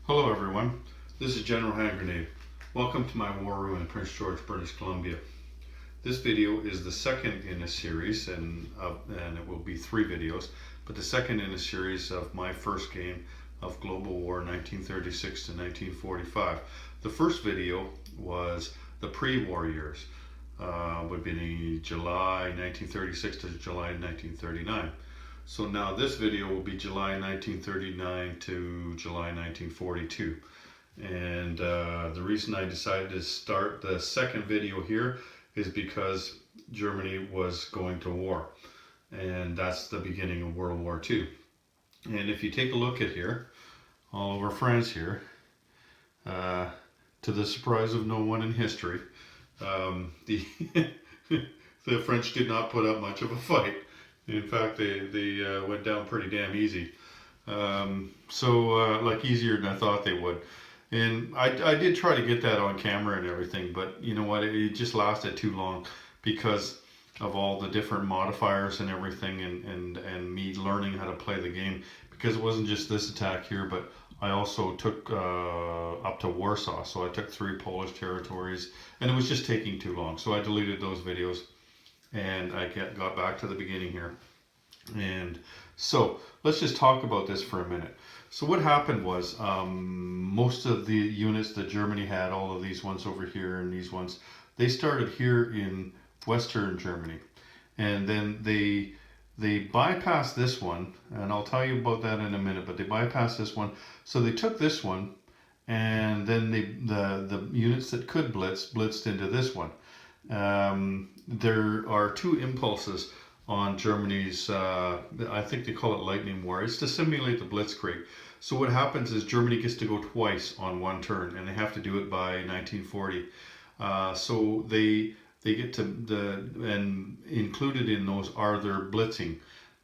Hello everyone, this is General Hand Grenade. Welcome to my war room in Prince George, British Columbia. This video is the second in a series, and it will be 3 videos, but the second in a series of my first game of Global War 1936 to 1945. The first video was the pre-war years, would be July 1936 to July 1939. So now this video will be July 1939 to July 1942. And the reason I decided to start the second video here is because Germany was going to war. And that's the beginning of World War II. And if you take a look at here, all over France here, to the surprise of no one in history, the French did not put up much of a fight. In fact, they went down pretty damn easy. Like easier than I thought they would. And I did try to get that on camera and everything, but you know what, it just lasted too long because of all the different modifiers and everything, and me learning how to play the game, because it wasn't just this attack here, but I also took up to Warsaw, so I took 3 Polish territories, and it was just taking too long, so I deleted those videos. And I got back to the beginning here. And so let's just talk about this for a minute. So what happened was most of the units that Germany had, all of these ones over here and these ones, they started here in Western Germany. And then they bypassed this one, and I'll tell you about that in a minute, but they bypassed this one. So they took this one, and then the units that could blitzed into this one. There are 2 impulses on Germany's, I think they call it lightning war. It's to simulate the blitzkrieg. So what happens is Germany gets to go twice on one turn, and they have to do it by 1940. So they get to, and included in those are their blitzing.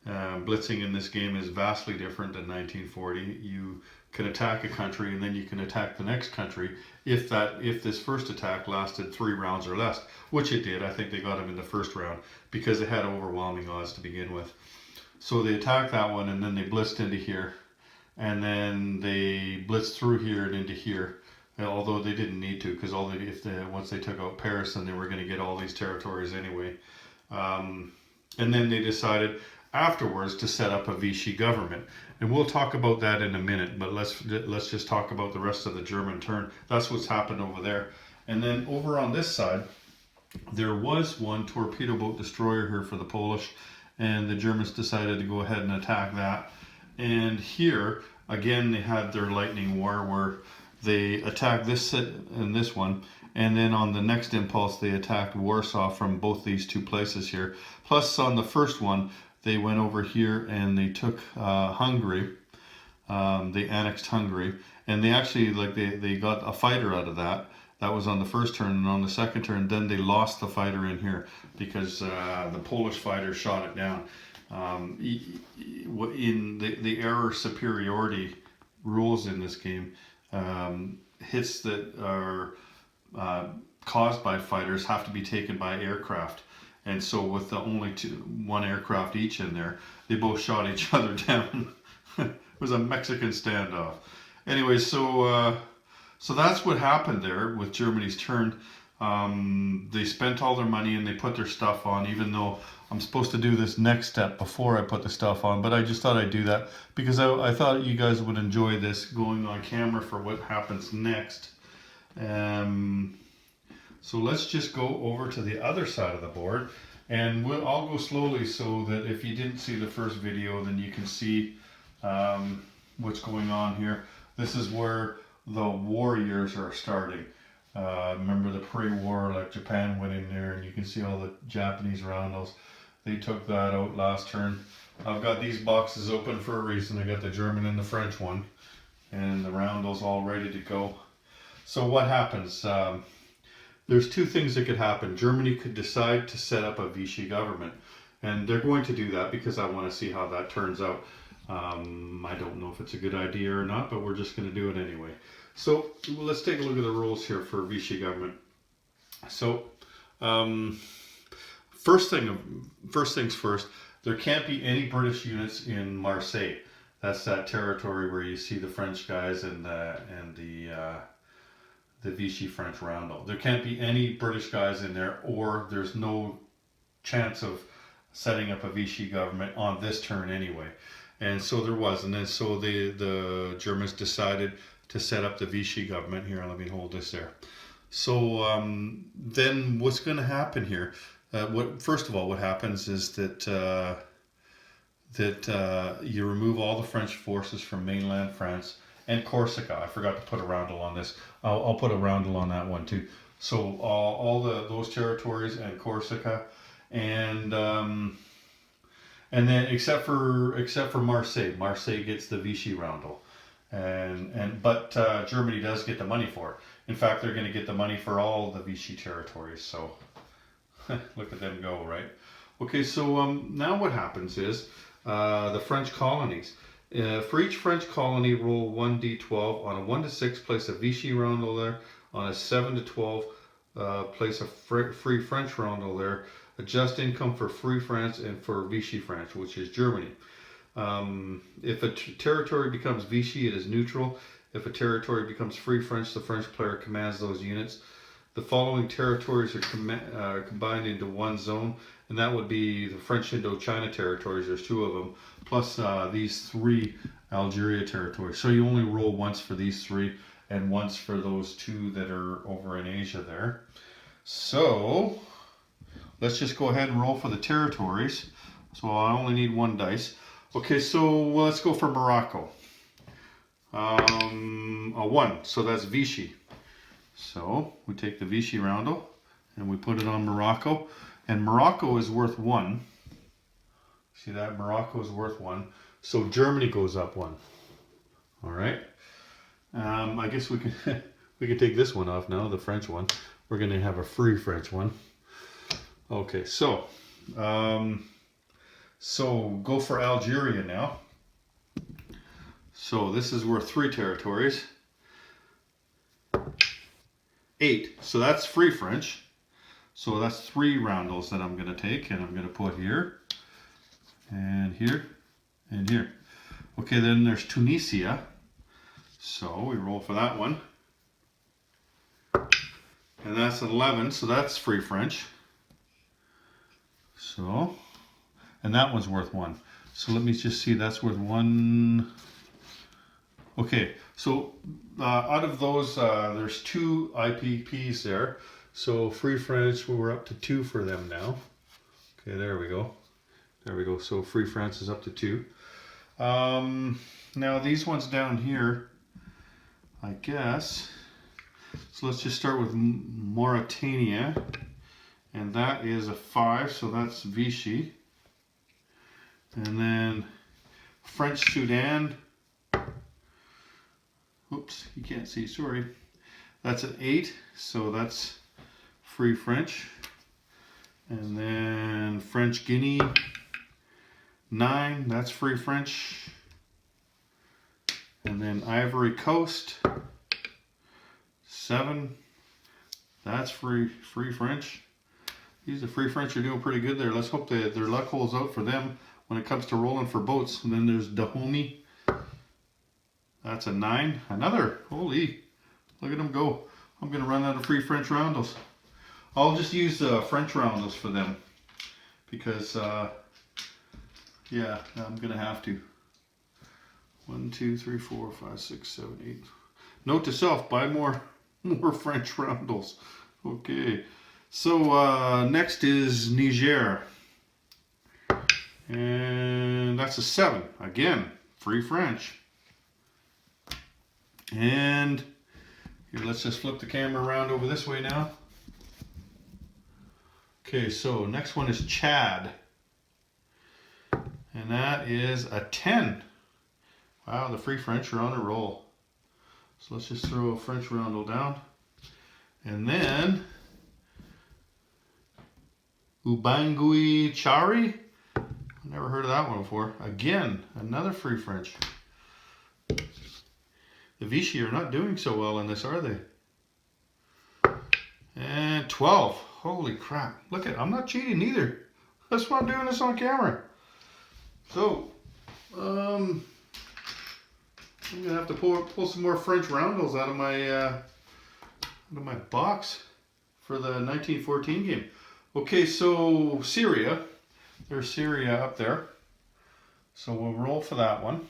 Blitzing in this game is vastly different than 1940. You can attack a country and then you can attack the next country if this first attack lasted 3 rounds or less, which it did. I think they got him in the first round because it had overwhelming odds to begin with. So they attacked that one, and then they blitzed into here, and then they blitzed through here and into here. Although they didn't need to, because once they took out Paris, then they were going to get all these territories anyway. And then they decided afterwards to set up a Vichy government, and we'll talk about that in a minute, but let's just talk about the rest of the German turn. That's what's happened over there. And then over on this side, there was one torpedo boat destroyer here for the Polish, and the Germans decided to go ahead and attack that. And here again they had their lightning war, where they attacked this and this one, and then on the next impulse they attacked Warsaw from both these 2 places here. Plus on the first one they went over here and they took Hungary. They annexed Hungary, and they actually, they got a fighter out of that. That was on the first turn, and on the second turn then they lost the fighter in here because the Polish fighter shot it down. In the error superiority rules in this game, hits that are caused by fighters have to be taken by aircraft. And so with the only 1 aircraft each in there, they both shot each other down. It was a Mexican standoff. Anyway, so that's what happened there with Germany's turn. They spent all their money and they put their stuff on, even though I'm supposed to do this next step before I put the stuff on. But I just thought I'd do that because I thought you guys would enjoy this going on camera for what happens next. So let's just go over to the other side of the board, and I'll go slowly so that if you didn't see the first video, then you can see what's going on here. This is where the war years are starting. Remember the pre-war, like Japan went in there, and you can see all the Japanese roundels. They took that out last turn. I've got these boxes open for a reason. I got the German and the French one, and the roundels all ready to go. So what happens? There's 2 things that could happen. Germany could decide to set up a Vichy government, and they're going to do that because I want to see how that turns out. I don't know if it's a good idea or not, but we're just going to do it anyway. So let's take a look at the rules here for Vichy government. So first things first, there can't be any British units in Marseille. That's that territory where you see the French guys and the Vichy French roundel. There can't be any British guys in there, or there's no chance of setting up a Vichy government on this turn anyway. And so there was, and then so the Germans decided to set up the Vichy government. Here, let me hold this there. So then what's going to happen here? First of all, what happens is that you remove all the French forces from mainland France and Corsica. I forgot to put a roundel on this. I'll put a roundel on that one too. So all those territories and Corsica, and then except for Marseille. Marseille gets the Vichy roundel, but Germany does get the money for it. In fact, they're going to get the money for all the Vichy territories. So look at them go, right? Okay, so now what happens is the French colonies. For each French colony, roll 1d12. On a 1 to 6, place a Vichy roundel there. On a 7 to 12, place a free French roundel there. Adjust income for Free France and for Vichy France, which is Germany. If a territory becomes Vichy, it is neutral. If a territory becomes Free French, the French player commands those units. The following territories are combined into one zone, and that would be the French Indochina territories. There's 2 of them, plus these 3 Algeria territories. So you only roll once for these 3, and once for those 2 that are over in Asia there. So let's just go ahead and roll for the territories. So I only need 1 dice. Okay, so let's go for Morocco. A 1, so that's Vichy. So we take the Vichy roundel and we put it on Morocco, and Morocco is worth 1. See that? Morocco is worth 1. So Germany goes up 1. All right. I guess we can we can take this one off now, the French one. We're going to have a free French one. Okay, so go for Algeria now. So this is worth 3 territories. 8. So that's free French. So that's 3 roundels that I'm going to take, and I'm going to put here, and here, and here. Okay, then there's Tunisia. So we roll for that one. And that's 11, so that's free French. So, and that one's worth 1. So let me just see, that's worth 1. Okay, so out of those, there's 2 IPPs there. So free French, we're up to 2 for them now. Okay, there we go. There we go. So free France is up to 2. Now these ones down here, I guess. So let's just start with Mauritania. And that is a 5, so that's Vichy. And then French Sudan. Oops, you can't see, sorry. That's an 8, so that's free French. And then French Guinea, 9, that's free French. And then Ivory Coast, 7, that's free French. These free French are doing pretty good there. Let's hope that their luck holds out for them when it comes to rolling for boats. And then there's Dahomey. That's a 9. Another. Holy. Look at them go. I'm going to run out of free French roundels. I'll just use French roundels for them. Because, yeah, I'm going to have to. 1, 2, 3, 4, 5, 6, 7, 8. Note to self, buy more French roundels. Okay. So, next is Niger. And that's a 7. Again, free French. And here, let's just flip the camera around over this way now. Okay, so next one is Chad. And that is a 10. Wow, the free French are on a roll. So let's just throw a French roundel down. And then Ubangui Chari. I've never heard of that one before. Again, another free French. The Vichy are not doing so well in this, are they? And 12. Holy crap. Look at, I'm not cheating either. That's why I'm doing this on camera. So, I'm gonna have to pull some more French roundels out of my box for the 1914 game. Okay, so Syria. There's Syria up there. So we'll roll for that one.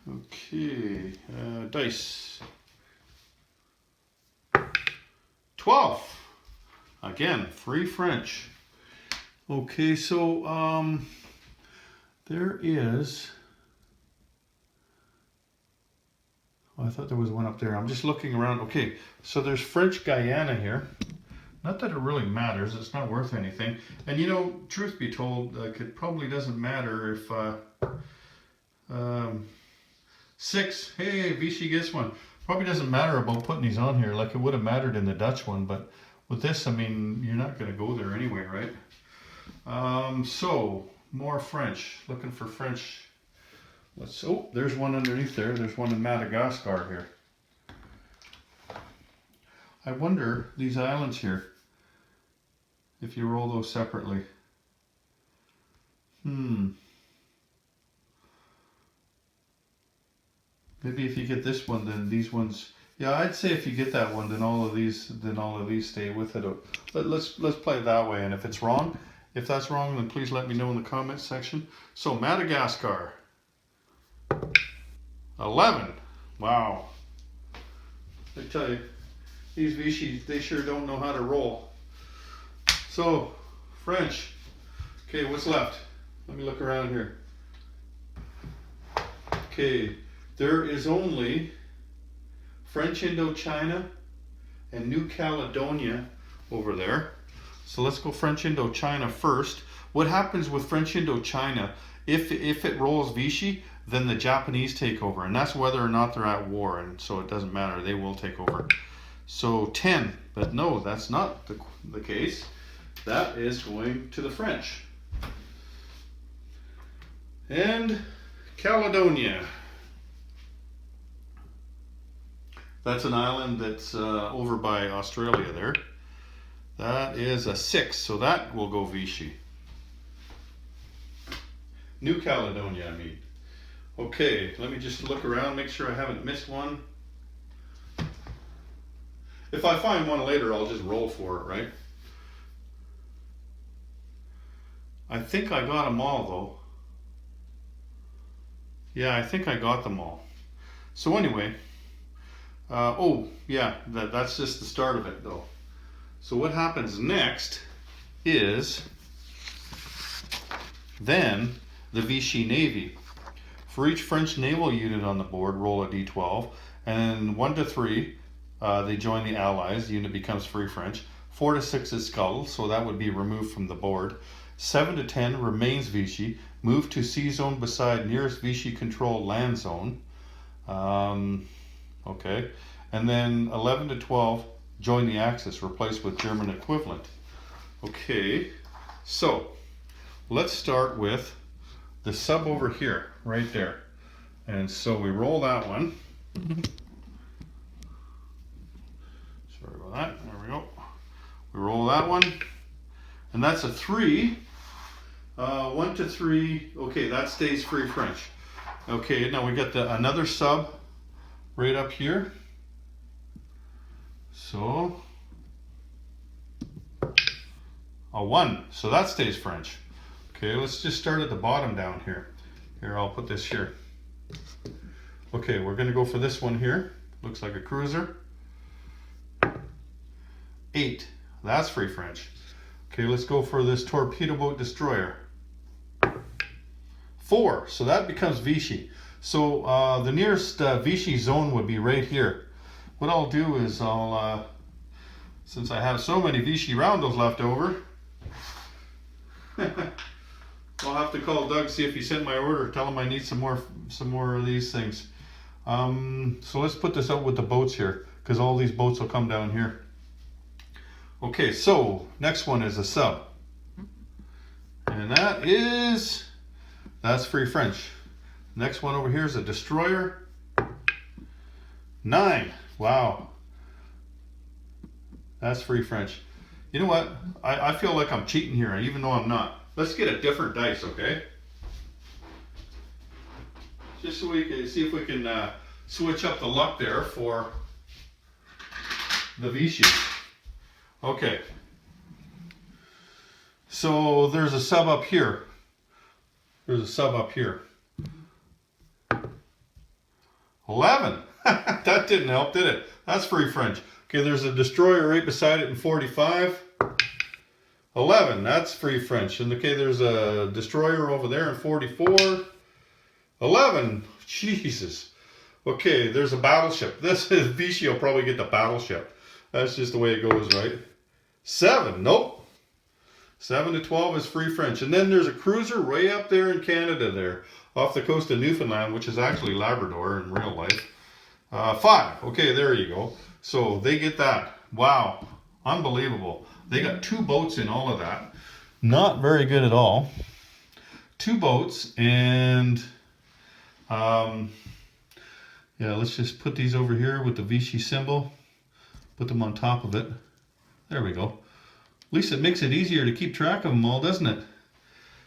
Okay, dice. 12. Again, free French. Okay, so there is. Oh, I thought there was one up there. I'm just looking around. Okay, so there's French Guyana here. Not that it really matters. It's not worth anything. And you know, truth be told, it probably doesn't matter if 6. Hey, Vichy gets one. Probably doesn't matter about putting these on here like it would have mattered in the Dutch one, but with this, I mean, you're not going to go there anyway, right? So more French. Looking for French. Oh, there's one underneath there. There's one in Madagascar here. I wonder, these islands here, if you roll those separately. Maybe if you get this one, then these ones. Yeah, I'd say if you get that one, then all of these stay with it. Let's play it that way. And if it's wrong, if that's wrong, then please let me know in the comments section. So Madagascar, 11. Wow. I tell you, these Vichys, they sure don't know how to roll. So French. Okay, what's left? Let me look around here. Okay. There is only French Indochina and New Caledonia over there. So let's go French Indochina first. What happens with French Indochina, if it rolls Vichy, then the Japanese take over. And that's whether or not they're at war. And so it doesn't matter. They will take over. So 10. But no, that's not the case. That is going to the French. And Caledonia. That's an island that's over by Australia there. That is a 6, so that will go Vichy. New Caledonia, I mean. Okay, let me just look around, make sure I haven't missed one. If I find one later, I'll just roll for it, right? I think I got them all, though. Yeah, I think I got them all. So anyway... oh, yeah, that's just the start of it, though. So what happens next is then the Vichy Navy. For each French naval unit on the board, roll a d12, and 1 to 3, they join the Allies. The unit becomes free French. 4 to 6 is scuttled, so that would be removed from the board. 7 to 10 remains Vichy. Move to sea zone beside nearest Vichy controlled land zone. Okay, and then 11 to 12 join the Axis, replaced with German equivalent. Okay, so let's start with the sub over here, right there. And so we roll that one. Sorry about that. There we go. We roll that one, and that's a 3. 1 to 3. Okay, that stays free French. Okay, now we got another sub right up here. So a 1. So that stays French. Okay, let's just start at the bottom down here. Here, I'll put this here. Okay, we're going to go for this one here. Looks like a cruiser. 8. That's free French. Okay, let's go for this torpedo boat destroyer. 4. So that becomes Vichy. So the nearest Vichy zone would be right here. What I'll do is since I have so many Vichy roundels left over, I'll have to call Doug, see if he sent my order, tell him I need some more of these things. So let's put this out with the boats here, because all these boats will come down here. Okay, so next one is a sub. And that's free French. Next one over here is a destroyer. 9. Wow. That's free French. You know what? I feel like I'm cheating here, even though I'm not. Let's get a different dice, okay? just so we can see if we can switch up the luck there for the Vichy. Okay. So there's a sub up here. There's a sub up here. 11. That didn't help, did it? That's Free French. Okay, there's a destroyer right beside it in 45. 11. That's Free French. And okay, there's a destroyer over there in 44. 11. Jesus. Okay, there's a battleship. This is Vichy will probably get the battleship. That's just the way it goes, right? 7. Nope. 7 to 12 is Free French. And then there's a cruiser way up there in Canada there, off the coast of Newfoundland, which is actually Labrador in real life. 5. Okay, there you go. So they get that. Wow. Unbelievable. They got 2 boats in all of that. Not very good at all. 2 boats, and yeah, let's just put these over here with the Vichy symbol. Put them on top of it. There we go. At least it makes it easier to keep track of them all, doesn't it?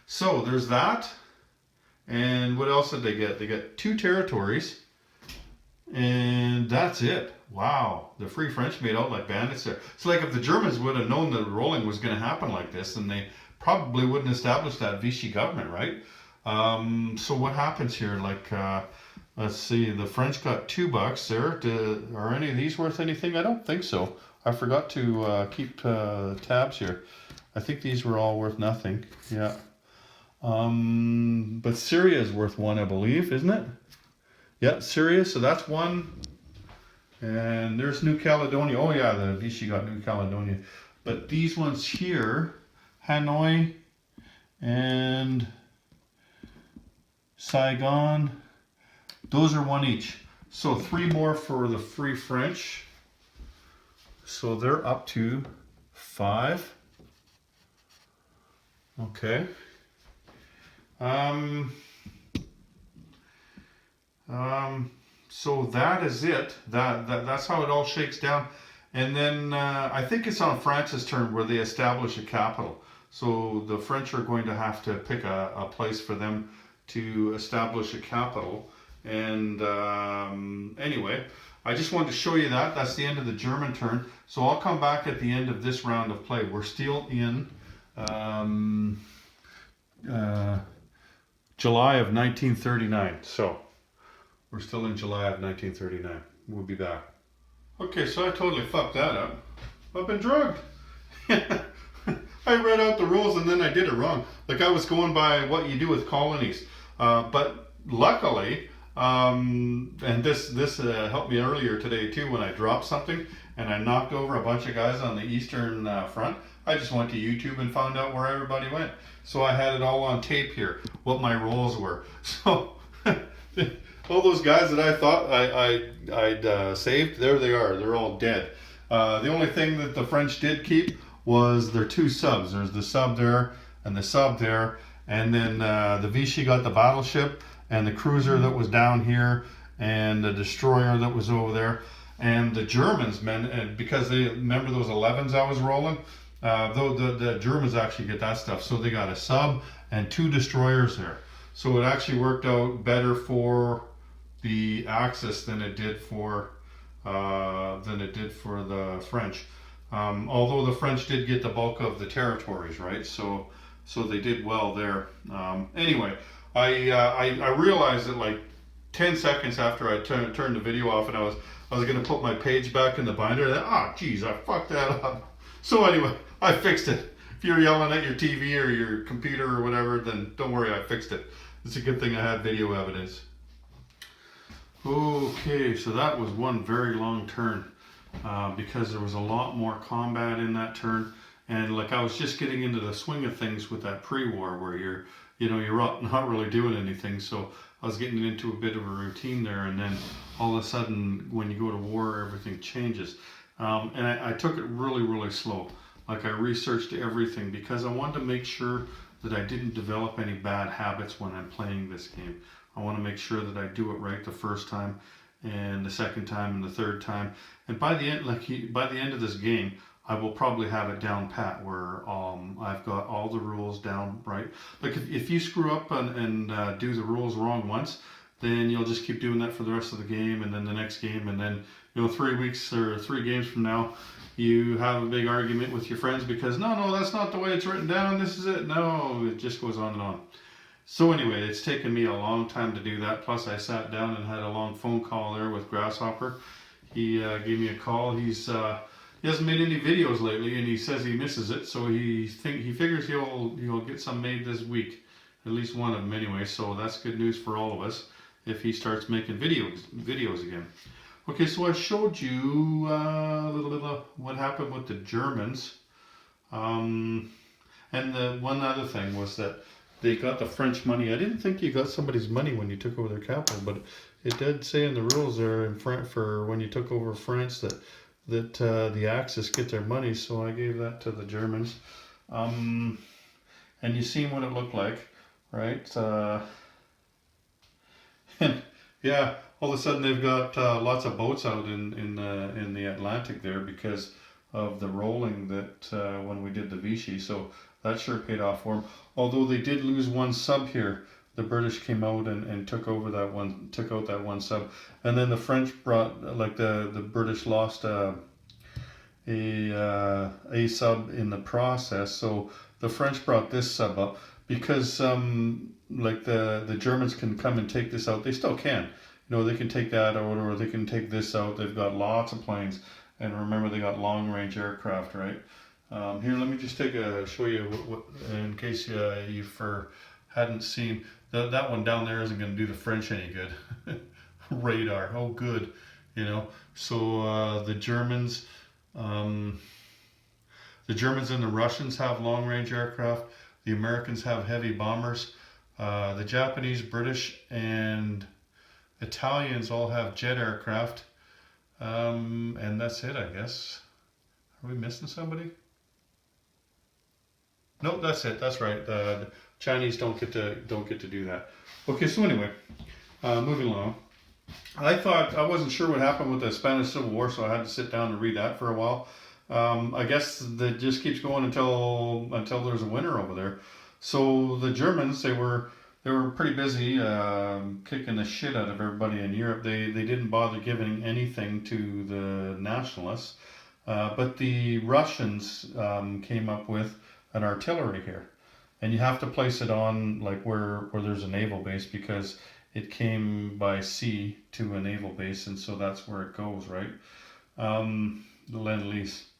So there's that. And what else did they get? They got 2 territories. And that's it. Wow. The Free French made out like bandits there. So like if the Germans would have known that rolling was going to happen like this, then they probably wouldn't establish that Vichy government, right? So what happens here? Like, let's see, the French got $2 there. Are any of these worth anything? I don't think so. I forgot to keep tabs here. I think these were all worth nothing. Yeah. But Syria is worth 1, I believe, isn't it? Yeah, Syria, so that's 1. And there's New Caledonia. Oh yeah, the Vichy got New Caledonia. But these ones here, Hanoi and Saigon, those are 1 each. So 3 more for the Free French. So they're up to 5. Okay. So that is it. That's how it all shakes down. And then I think it's on France's turn where they establish a capital. So the French are going to have to pick a place for them to establish a capital. And anyway, I just wanted to show you that. That's the end of the German turn. So I'll come back at the end of this round of play. We're still in July of 1939. So we're still in July of 1939. We'll be back. Okay, so I totally fucked that up. I've been drugged. I read out the rules and then I did it wrong. Like I was going by what you do with colonies. But luckily, and this helped me earlier today too when I dropped something and I knocked over a bunch of guys on the Eastern Front. I just went to YouTube and found out where everybody went. So I had it all on tape here, what my roles were. So all those guys that I thought I'd saved, there they are. They're all dead. The only thing that the French did keep was their 2 subs. There's the sub there and the sub there. And then the Vichy got the battleship and the cruiser that was down here and the destroyer that was over there. And the Germans, because they remember those 11s I was rolling, the Germans actually get that stuff. So they got a sub and 2 destroyers there. So it actually worked out better for the Axis than it did for the French. Although the French did get the bulk of the territories, right? So they did well there. Anyway, I realized that like 10 seconds after I turned the video off, and I was going to put my page back in the binder. And geez, I fucked that up. So anyway, I fixed it. If you're yelling at your TV or your computer or whatever, then don't worry, I fixed it. It's a good thing I had video evidence. Okay, so that was one very long turn because there was a lot more combat in that turn. And like I was just getting into the swing of things with that pre-war where you're not really doing anything. So I was getting into a bit of a routine there, and then all of a sudden when you go to war, everything changes. And I took it really, really slow. Like I researched everything because I wanted to make sure that I didn't develop any bad habits when I'm playing this game. I want to make sure that I do it right the first time and the second time and the third time. And by the end of this game, I will probably have it down pat where I've got all the rules down right. Like if you screw up and do the rules wrong once, then you'll just keep doing that for the rest of the game, and then the next game, and then 3 weeks or 3 games from now, you have a big argument with your friends because no, that's not the way it's written down. This is it. No, it just goes on and on. So anyway, it's taken me a long time to do that. Plus, I sat down and had a long phone call there with Grasshopper. He gave me a call. He hasn't made any videos lately, and he says he misses it. So he figures he'll get some made this week, at least one of them anyway. So that's good news for all of us if he starts making videos again. Okay, so I showed you a little bit of what happened with the Germans, and the one other thing was that they got the French money. I didn't think you got somebody's money when you took over their capital, but it did say in the rules there in France for when you took over France that the Axis get their money. So I gave that to the Germans, and you seen what it looked like, right? And yeah, all of a sudden they've got lots of boats out in the Atlantic there because of the rolling that when we did the Vichy. So that sure paid off for them. Although they did lose one sub here. The British came out and took out that one sub, and then the French brought, like the British lost a sub in the process. So the French brought this sub up because like the Germans can come and take this out. They still can. They can take that out, or they can take this out. They've got lots of planes, and remember they got long range aircraft, right? Here, let me just show you what in case you hadn't seen that one down there isn't going to do the French any good. Radar, oh good, So the Germans and the Russians have long range aircraft. The Americans have heavy bombers. The Japanese, British, and Italians all have jet aircraft, and that's it, I guess. Are we missing somebody? No, that's it. That's right. The Chinese don't get to do that. Okay, so anyway, moving along. I wasn't sure what happened with the Spanish Civil War, so I had to sit down and read that for a while. I guess that just keeps going until there's a winner over there. So the Germans, they were pretty busy kicking the shit out of everybody in Europe. They didn't bother giving anything to the nationalists, but the Russians came up with an artillery here, and you have to place it on like where there's a naval base because it came by sea to a naval base, and so that's where it goes, right? The Lend-Lease.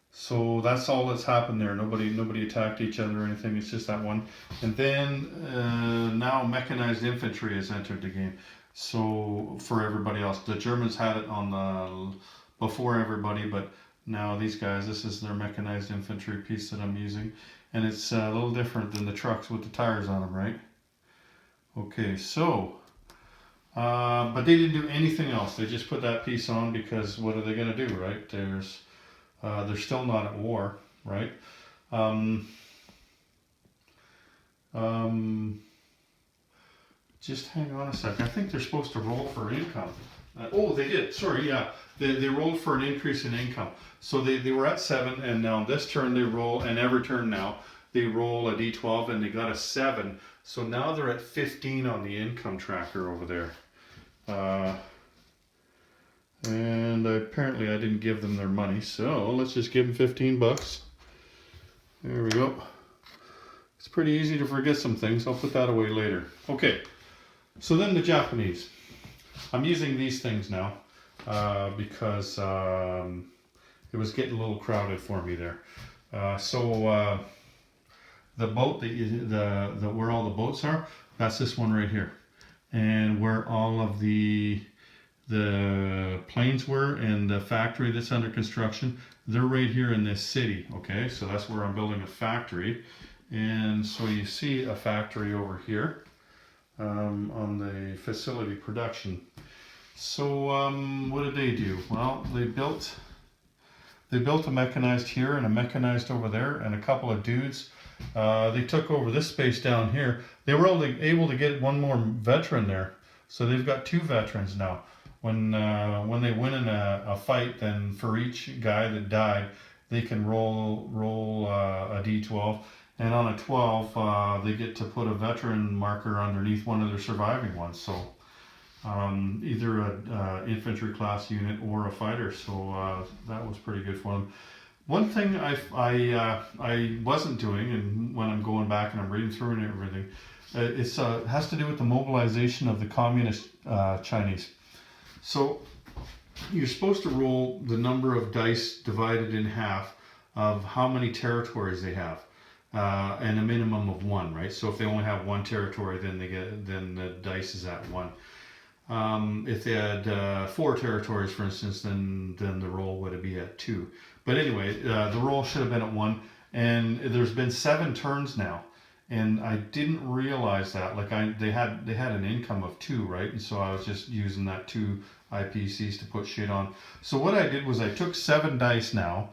So that's all that's happened there. Nobody attacked each other or anything. It's just that one. And then now mechanized infantry has entered the game. So for everybody else, the Germans had it on before everybody, but now these guys, this is their mechanized infantry piece that I'm using, and it's a little different than the trucks with the tires on them, right? Okay, so but they didn't do anything else. They just put that piece on because what are they going to do, right? They're still not at war, right? Just hang on a second. I think they're supposed to roll for income. Oh, they did. Sorry, yeah. They rolled for an increase in income. So they were at 7, and now this turn they roll, and every turn now they roll a d12, and they got a 7. So now they're at 15 on the income tracker over there. And apparently I didn't give them their money, so let's just give them 15 bucks. There we go. It's pretty easy to forget some things. I'll put that away later. Okay, so then the Japanese. I'm using these things now because it was getting a little crowded for me there. So the boat that where all the boats are, that's this one right here, and where all of the planes were and the factory that's under construction, they're right here in this city. Okay, so that's where I'm building a factory, and so you see a factory over here on the facility production. So what did they do? Well, they built a mechanized here and a mechanized over there, and a couple of dudes. They took over this space down here. They were only able to get one more veteran there, so they've got 2 veterans now. When they win in a fight, then for each guy that died, they can roll a d12, and on a 12 they get to put a veteran marker underneath one of their surviving ones. So either a infantry class unit or a fighter. So that was pretty good for them. One thing I wasn't doing, and when I'm going back and I'm reading through and everything, it has to do with the mobilization of the communist Chinese. So you're supposed to roll the number of dice divided in half of how many territories they have, and a minimum of one, right? So if they only have one territory, then the dice is at one. If they had 4 territories, for instance, then the roll would be at 2. But anyway, the roll should have been at 1, and there's been 7 turns now, and I didn't realize that. Like they had an income of 2, right? And so I was just using that 2 IPCs to put shit on. So what I did was I took 7 dice now,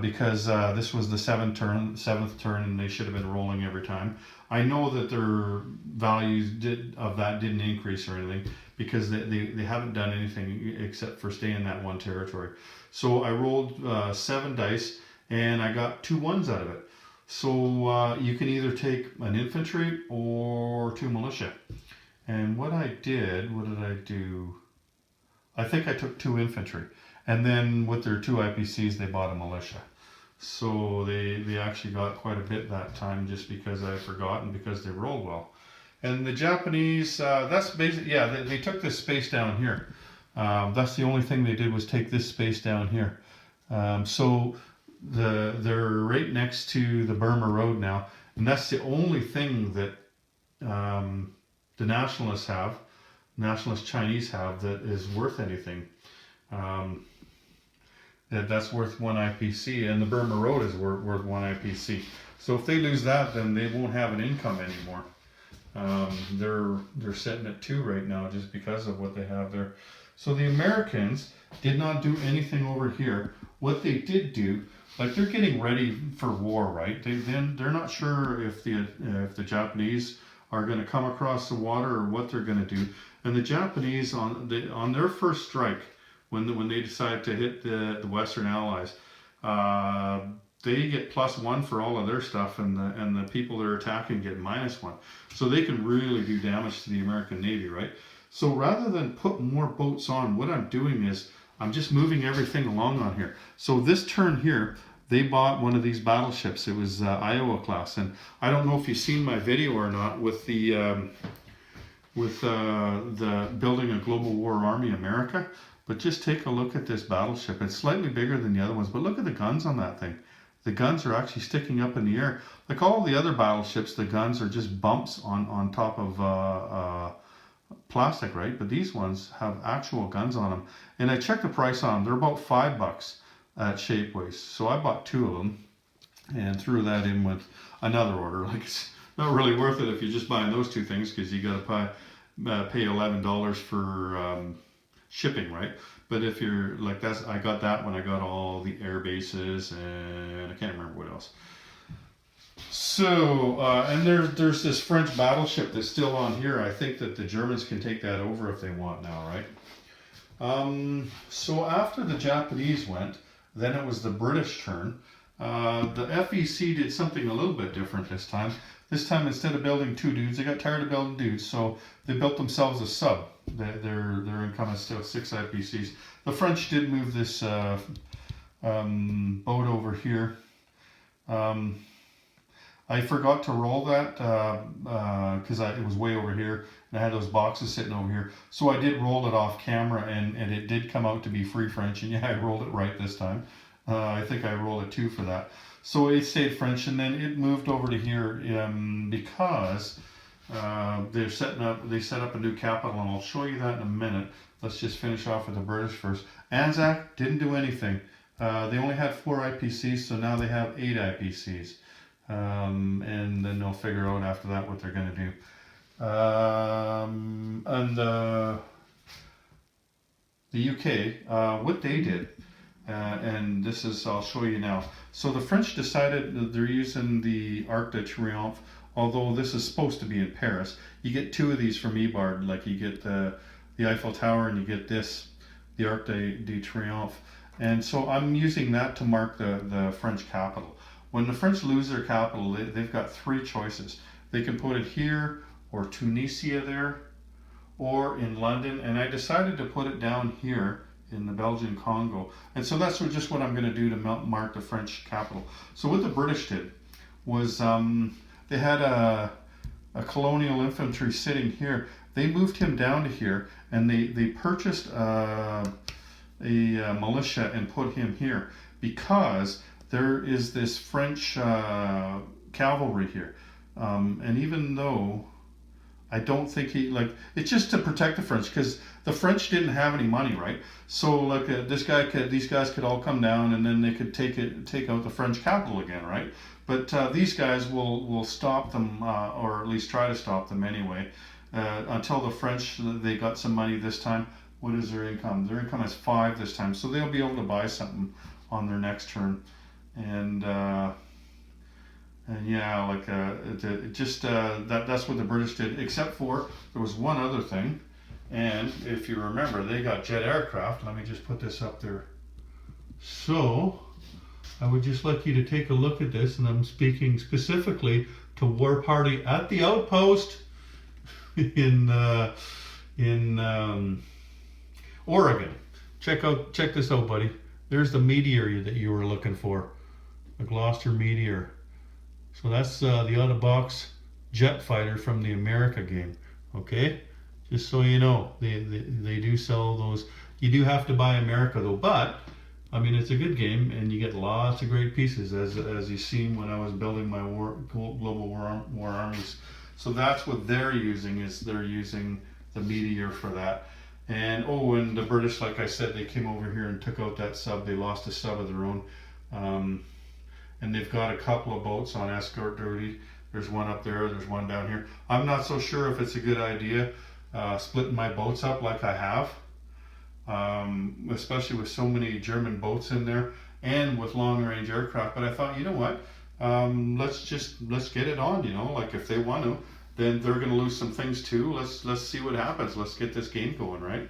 because this was the 7th turn, and they should have been rolling every time. I know that their values of that didn't increase or anything, because they haven't done anything except for stay in that one territory. So I rolled 7 dice, and I got 2 ones out of it. So you can either take an infantry or 2 militia. And what did I do? I think I took 2 infantry. And then with their 2 IPCs, they bought a militia. So they actually got quite a bit that time, just because I forgot and because they rolled well. And the Japanese, that's basically, yeah, they took this space down here. That's the only thing they did, was take this space down here. So they're right next to the Burma Road now, and that's the only thing that the nationalist Chinese have that is worth anything. That's worth 1 IPC, and the Burma Road is worth 1 IPC. So if they lose that, then they won't have an income anymore. They're sitting at 2 right now, just because of what they have there. So the Americans did not do anything over here. What they did do, like, they're getting ready for war, right? They're not sure if the Japanese are going to come across the water or what they're going to do. And the Japanese on their first strike, when they decide to hit the Western Allies, they get +1 for all of their stuff, and the people they're attacking get -1. So they can really do damage to the American Navy, right? So rather than put more boats on, what I'm doing is I'm just moving everything along on here. So this turn here, they bought one of these battleships. It was Iowa class, and I don't know if you've seen my video or not with the building a global war army America. But just take a look at this battleship. It's slightly bigger than the other ones, but look at the guns on that thing. The guns are actually sticking up in the air. Like all the other battleships, the guns are just bumps on top of plastic, right? But these ones have actual guns on them. And I checked the price on them. They're about $5 at Shapeways. So I bought 2 of them and threw that in with another order. Like, it's not really worth it if you're just buying those 2 things, because you got to pay $11 for shipping, right? But if you're like, I got that when I got all the air bases, and I can't remember what else. So and there's this French battleship that's still on here. I think that the Germans can take that over if they want now, right? So after the Japanese went, then it was the British turn. The FEC did something a little bit different this time. This time, instead of building 2 dudes, they got tired of building dudes, so they built themselves a sub. Their income is still 6 IPCs. The French did move this boat over here. I forgot to roll that because it was way over here, and I had those boxes sitting over here. So I did roll it off camera, and it did come out to be Free French, and yeah, I rolled it right this time. I think I rolled a 2 for that. So it stayed French, and then it moved over to here because they set up a new capital, and I'll show you that in a minute. Let's just finish off with the British first. Anzac didn't do anything. They only had 4 IPCs, so now they have 8 IPCs. And then they'll figure out after that what they're going to do. And the UK, what they did, and this is, I'll show you now. So the French decided that they're using the Arc de Triomphe, although this is supposed to be in Paris. You get 2 of these from Ebard, like you get the Eiffel Tower, and you get this, the Arc de Triomphe. And so I'm using that to mark the French capital. When the French lose their capital, they've got 3 choices. They can put it here, or Tunisia there, or in London, and I decided to put it down here in the Belgian Congo. And so that's just what I'm going to do to mark the French capital. So what the British did was they had a colonial infantry sitting here. They moved him down to here, and they purchased a militia and put him here because there is this French cavalry here. And even though I don't think it's just to protect the French, because the French didn't have any money, right? So like these guys could all come down, and then they could take out the French capital again, right? But these guys will stop them, or at least try to stop them anyway, until the French, they got some money this time. What is their income? Their income is 5 this time, so they'll be able to buy something on their next turn, and yeah, like that's what the British did. Except for there was one other thing, and if you remember, they got jet aircraft. Let me just put this up there. So I would just like you to take a look at this, and I'm speaking specifically to War Party at the Outpost in Oregon. Check this out, buddy. There's the meteor that you were looking for, the Gloucester meteor. So that's the out-of-box jet fighter from the America game. Okay, just so you know, they do sell those. You do have to buy America though, but I mean, it's a good game, and you get lots of great pieces, as you've seen when I was building my global war armies. So that's what they're using, is they're using the meteor for that. And and the British, like I said, they came over here and took out that sub. They lost a sub of their own. And they've got a couple of boats on escort duty. There's one up there, there's one down here. I'm not so sure if it's a good idea splitting my boats up like I have. Especially with so many German boats in there and with long range aircraft. But I thought, you know what, let's get it on, you know, like if they want to, then they're going to lose some things too. Let's see what happens. Let's get this game going, right?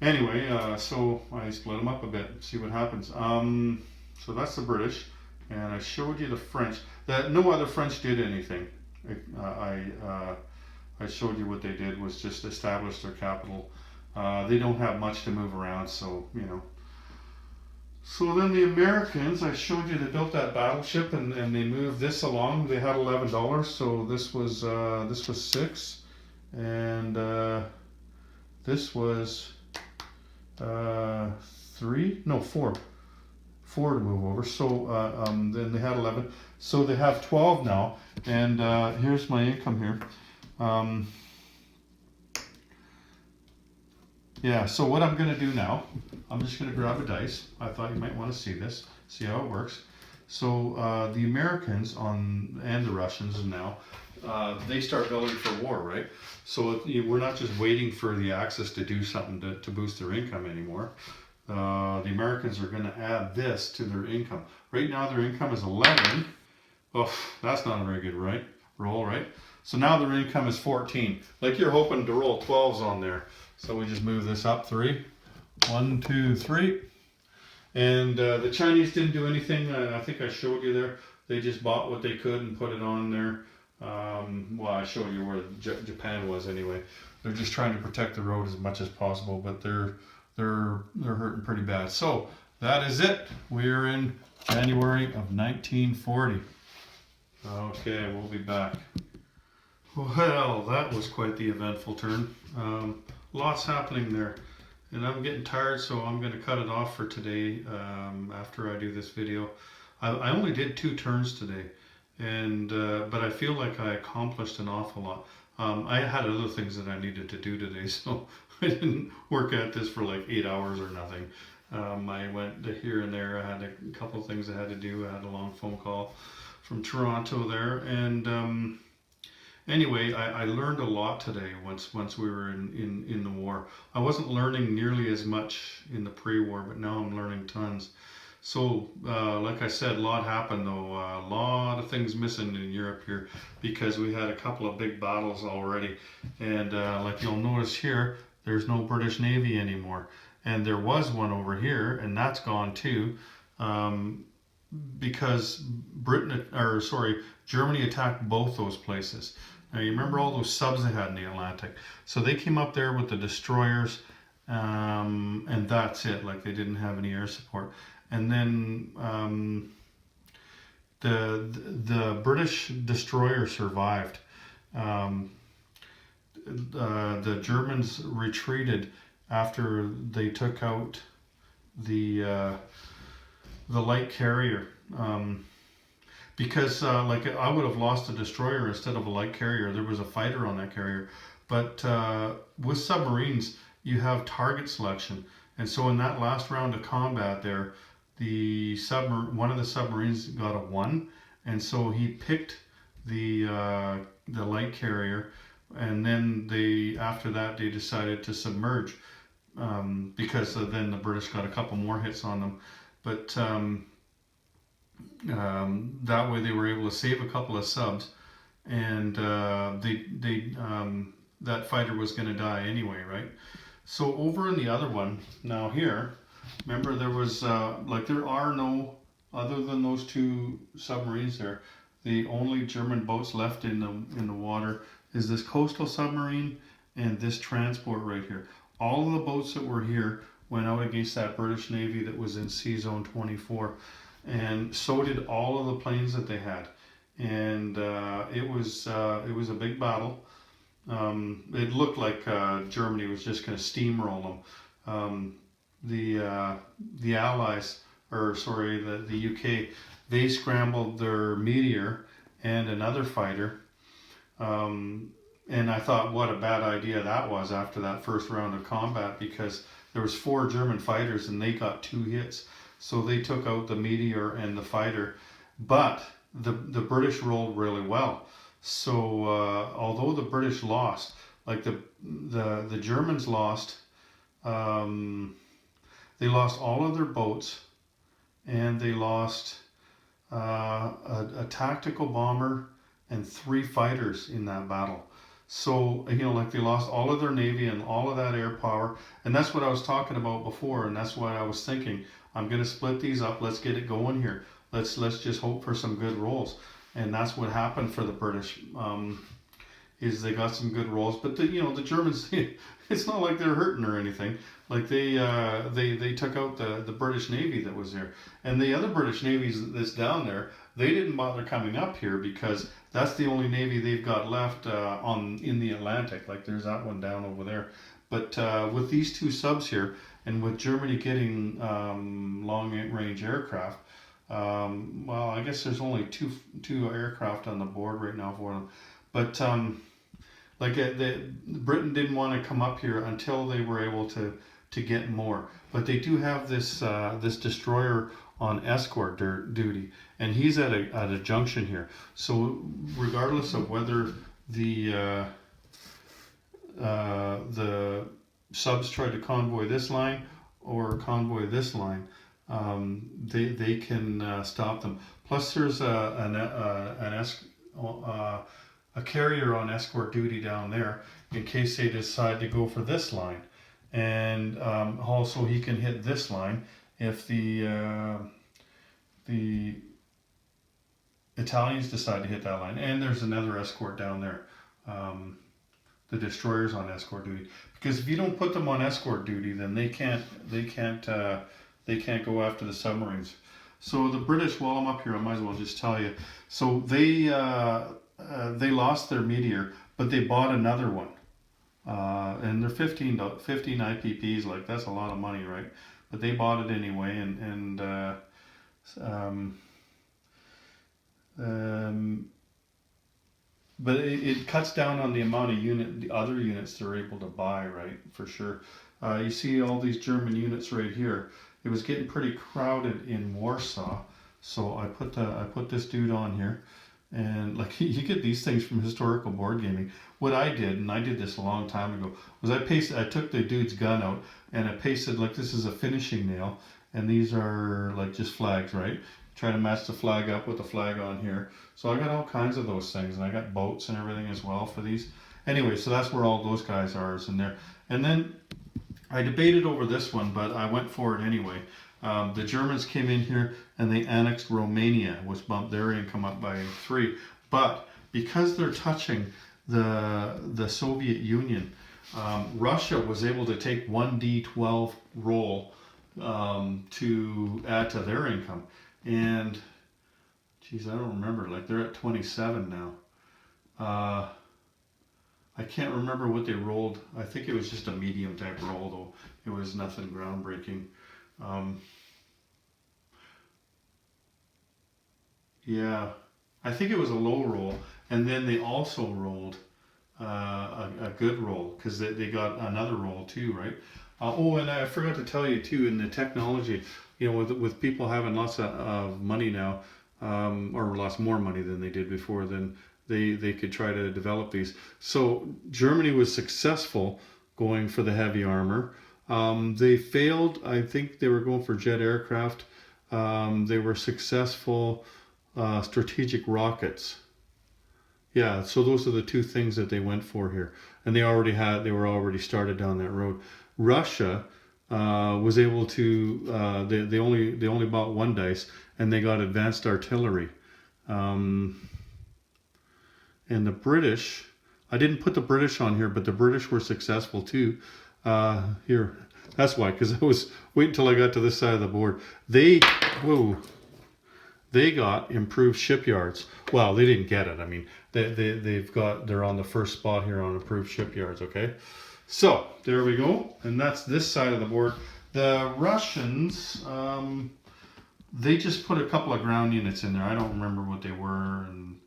Anyway, so I split them up a bit, see what happens. So that's the British, and I showed you the French. That no other French did anything. I showed you what they did was just establish their capital. They don't have much to move around, so you know. So then the Americans, I showed you they built that battleship, and they moved this along. They had $11, so this was $6, and this was $4 to move over. So then they had 11, so they have 12 now. And here's my income here. Yeah, so what I'm going to do now, I'm just going to grab a dice. I thought you might want to see this, see how it works. So the Americans and the Russians now, they start building for war, right? So we're not just waiting for the Axis to do something to boost their income anymore. The Americans are going to add this to their income. Right now their income is 11. Oh, that's not a very good roll, right? So now their income is 14. Like you're hoping to roll 12s on there. So we just move this up 3. 1, 2, 3. And the Chinese didn't do anything. I think I showed you there. They just bought what they could and put it on there. Well, I showed you where Japan was anyway. They're just trying to protect the road as much as possible, but they're hurting pretty bad. So that is it. We're in January of 1940. Okay, we'll be back. Well, that was quite the eventful turn. Lots happening there, and I'm getting tired, so I'm going to cut it off for today. After I do this video, I only did 2 turns today, and but I feel like I accomplished an awful lot. I had other things that I needed to do today, so I didn't work at this for like 8 hours or nothing. I went to here and there. I had a couple of things I had to do. I had a long phone call from Toronto there, and anyway, I learned a lot today once we were in the war. I wasn't learning nearly as much in the pre-war, but now I'm learning tons. So, like I said, a lot happened though. A lot of things missing in Europe here because we had a couple of big battles already. And like you'll notice here, there's no British Navy anymore. And there was one over here, and that's gone too. Because Germany attacked both those places. Now you remember all those subs they had in the Atlantic. So they came up there with the destroyers, and that's it. Like they didn't have any air support. And then the British destroyer survived. Um, the Germans retreated after they took out the light carrier. Because like I would have lost a destroyer instead of a light carrier. There was a fighter on that carrier, but with submarines you have target selection, and so in that last round of combat there, one of the submarines got a 1, and so he picked the light carrier, and then after that they decided to submerge, because then the British got a couple more hits on them, but. That way they were able to save a couple of subs, and that fighter was going to die anyway, right? So over in the other one, now here, remember there was like there are no, other than those 2 submarines there, the only German boats left in the water is this coastal submarine and this transport right here. All of the boats that were here went out against that British Navy that was in Sea Zone 24. And so did all of the planes that they had, and it was a big battle. It looked like Germany was just going to steamroll them. The Allies, or sorry, the UK, they scrambled their Meteor and another fighter, and I thought what a bad idea that was after that first round of combat, because there was 4 German fighters and they got 2 hits. So they took out the Meteor and the fighter, but the British rolled really well. So although the British lost, like the Germans lost, they lost all of their boats, and they lost a tactical bomber and 3 fighters in that battle. So, like they lost all of their Navy and all of that air power. And that's what I was talking about before. And that's why I was thinking, I'm going to split these up. Let's get it going here. Let's just hope for some good rolls. And that's what happened for the British, is they got some good rolls. But the Germans, it's not like they're hurting or anything. Like they took out the British Navy that was there. And the other British navies that's down there, they didn't bother coming up here because that's the only navy they've got left in the Atlantic. Like there's that one down over there. But with these 2 subs here, and with Germany getting long-range aircraft, well, I guess there's only two aircraft on the board right now for them. But Britain didn't want to come up here until they were able to get more. But they do have this destroyer on escort duty, and he's at a junction here. So regardless of whether the subs try to convoy this line or convoy this line, they can stop them. Plus, there's a carrier on escort duty down there in case they decide to go for this line, and also he can hit this line if the Italians decide to hit that line. And there's another escort down there. The destroyers on escort duty, because if you don't put them on escort duty, then they can't go after the submarines. So the British, while I'm up here, I might as well just tell you. So they lost their Meteor, but they bought another one, and they're 15 IPPs. Like that's a lot of money, right? But they bought it anyway, but it cuts down on the amount of the other units they're able to buy, right? For sure. You see all these German units right here. It was getting pretty crowded in Warsaw, so I put this dude on here, and like you get these things from historical board gaming. What I did, and I did this a long time ago, was I took the dude's gun out and I pasted, like, this is a finishing nail, and these are like just flags, right? Try to match the flag up with the flag on here. So I got all kinds of those things, and I got boats and everything as well for these. Anyway, so that's where all those guys are, is in there. And then I debated over this one, but I went for it anyway. The Germans came in here and they annexed Romania, which bumped their income up by 3. But because they're touching the Soviet Union. Russia was able to take one D12 roll to add to their income, and geez, I don't remember. Like they're at 27 now. I can't remember what they rolled. I think it was just a medium type roll, though. It was nothing groundbreaking. Yeah, I think it was a low roll, and then they also rolled a good roll because they got another roll too, right? Oh, and I forgot to tell you too, in the technology, you know, with people having lots of money now, or lots more money than they did before, then they could try to develop these. So Germany was successful going for the heavy armor. They failed. I think they were going for jet aircraft. They were successful strategic rockets. Yeah, so those are the two things that they went for here, and they were already started down that road. Russia was able to they only bought one dice, and they got advanced artillery. And the British, I didn't put the British on here, but the British were successful too. Here, that's why, because I was waiting until I got to this side of the board. They got improved shipyards. Well, they didn't get it. I mean, they're on the first spot here on improved shipyards. Okay, so there we go, and that's this side of the board. The Russians, they just put a couple of ground units in there. I don't remember what they were, and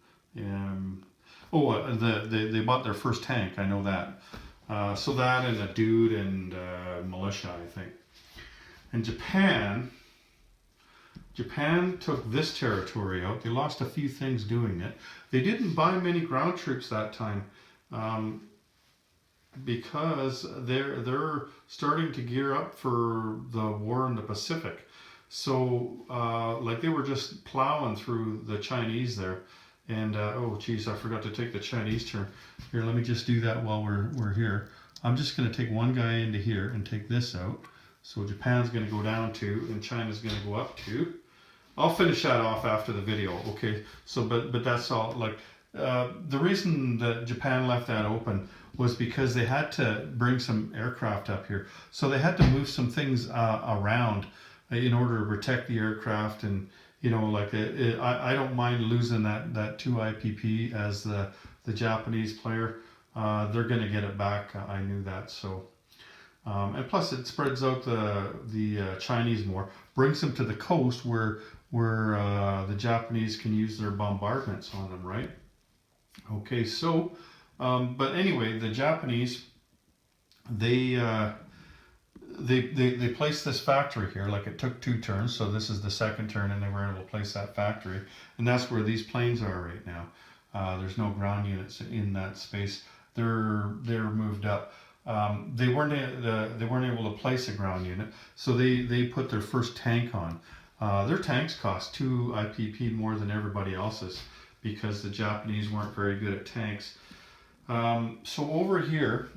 they bought their first tank. I know that. So that and a dude and militia, I think. And Japan took this territory out. They lost a few things doing it. They didn't buy many ground troops that time because they're starting to gear up for the war in the Pacific. So like they were just plowing through the Chinese there. And oh geez, I forgot to take the Chinese turn. Here, let me just do that while we're here. I'm just going to take one guy into here and take this out. So Japan's going to go down 2, and China's going to go up 2. I'll finish that off after the video. Okay. So, but that's all. Like the reason that Japan left that open was because they had to bring some aircraft up here. So they had to move some things around in order to protect the aircraft. And you know, like I don't mind losing that 2 IPP as the Japanese player. They're going to get it back. I knew that. So, and plus it spreads out the Chinese more, brings them to the coast where the Japanese can use their bombardments on them, right? Okay, so, but anyway, the Japanese, they placed this factory here. Like it took 2 turns, so this is the second turn, and they were able to place that factory, and that's where these planes are right now. There's no ground units in that space. They're moved up. They weren't able to place a ground unit, so they put their first tank on. Their tanks cost 2 IPP more than everybody else's because the Japanese weren't very good at tanks. So over here,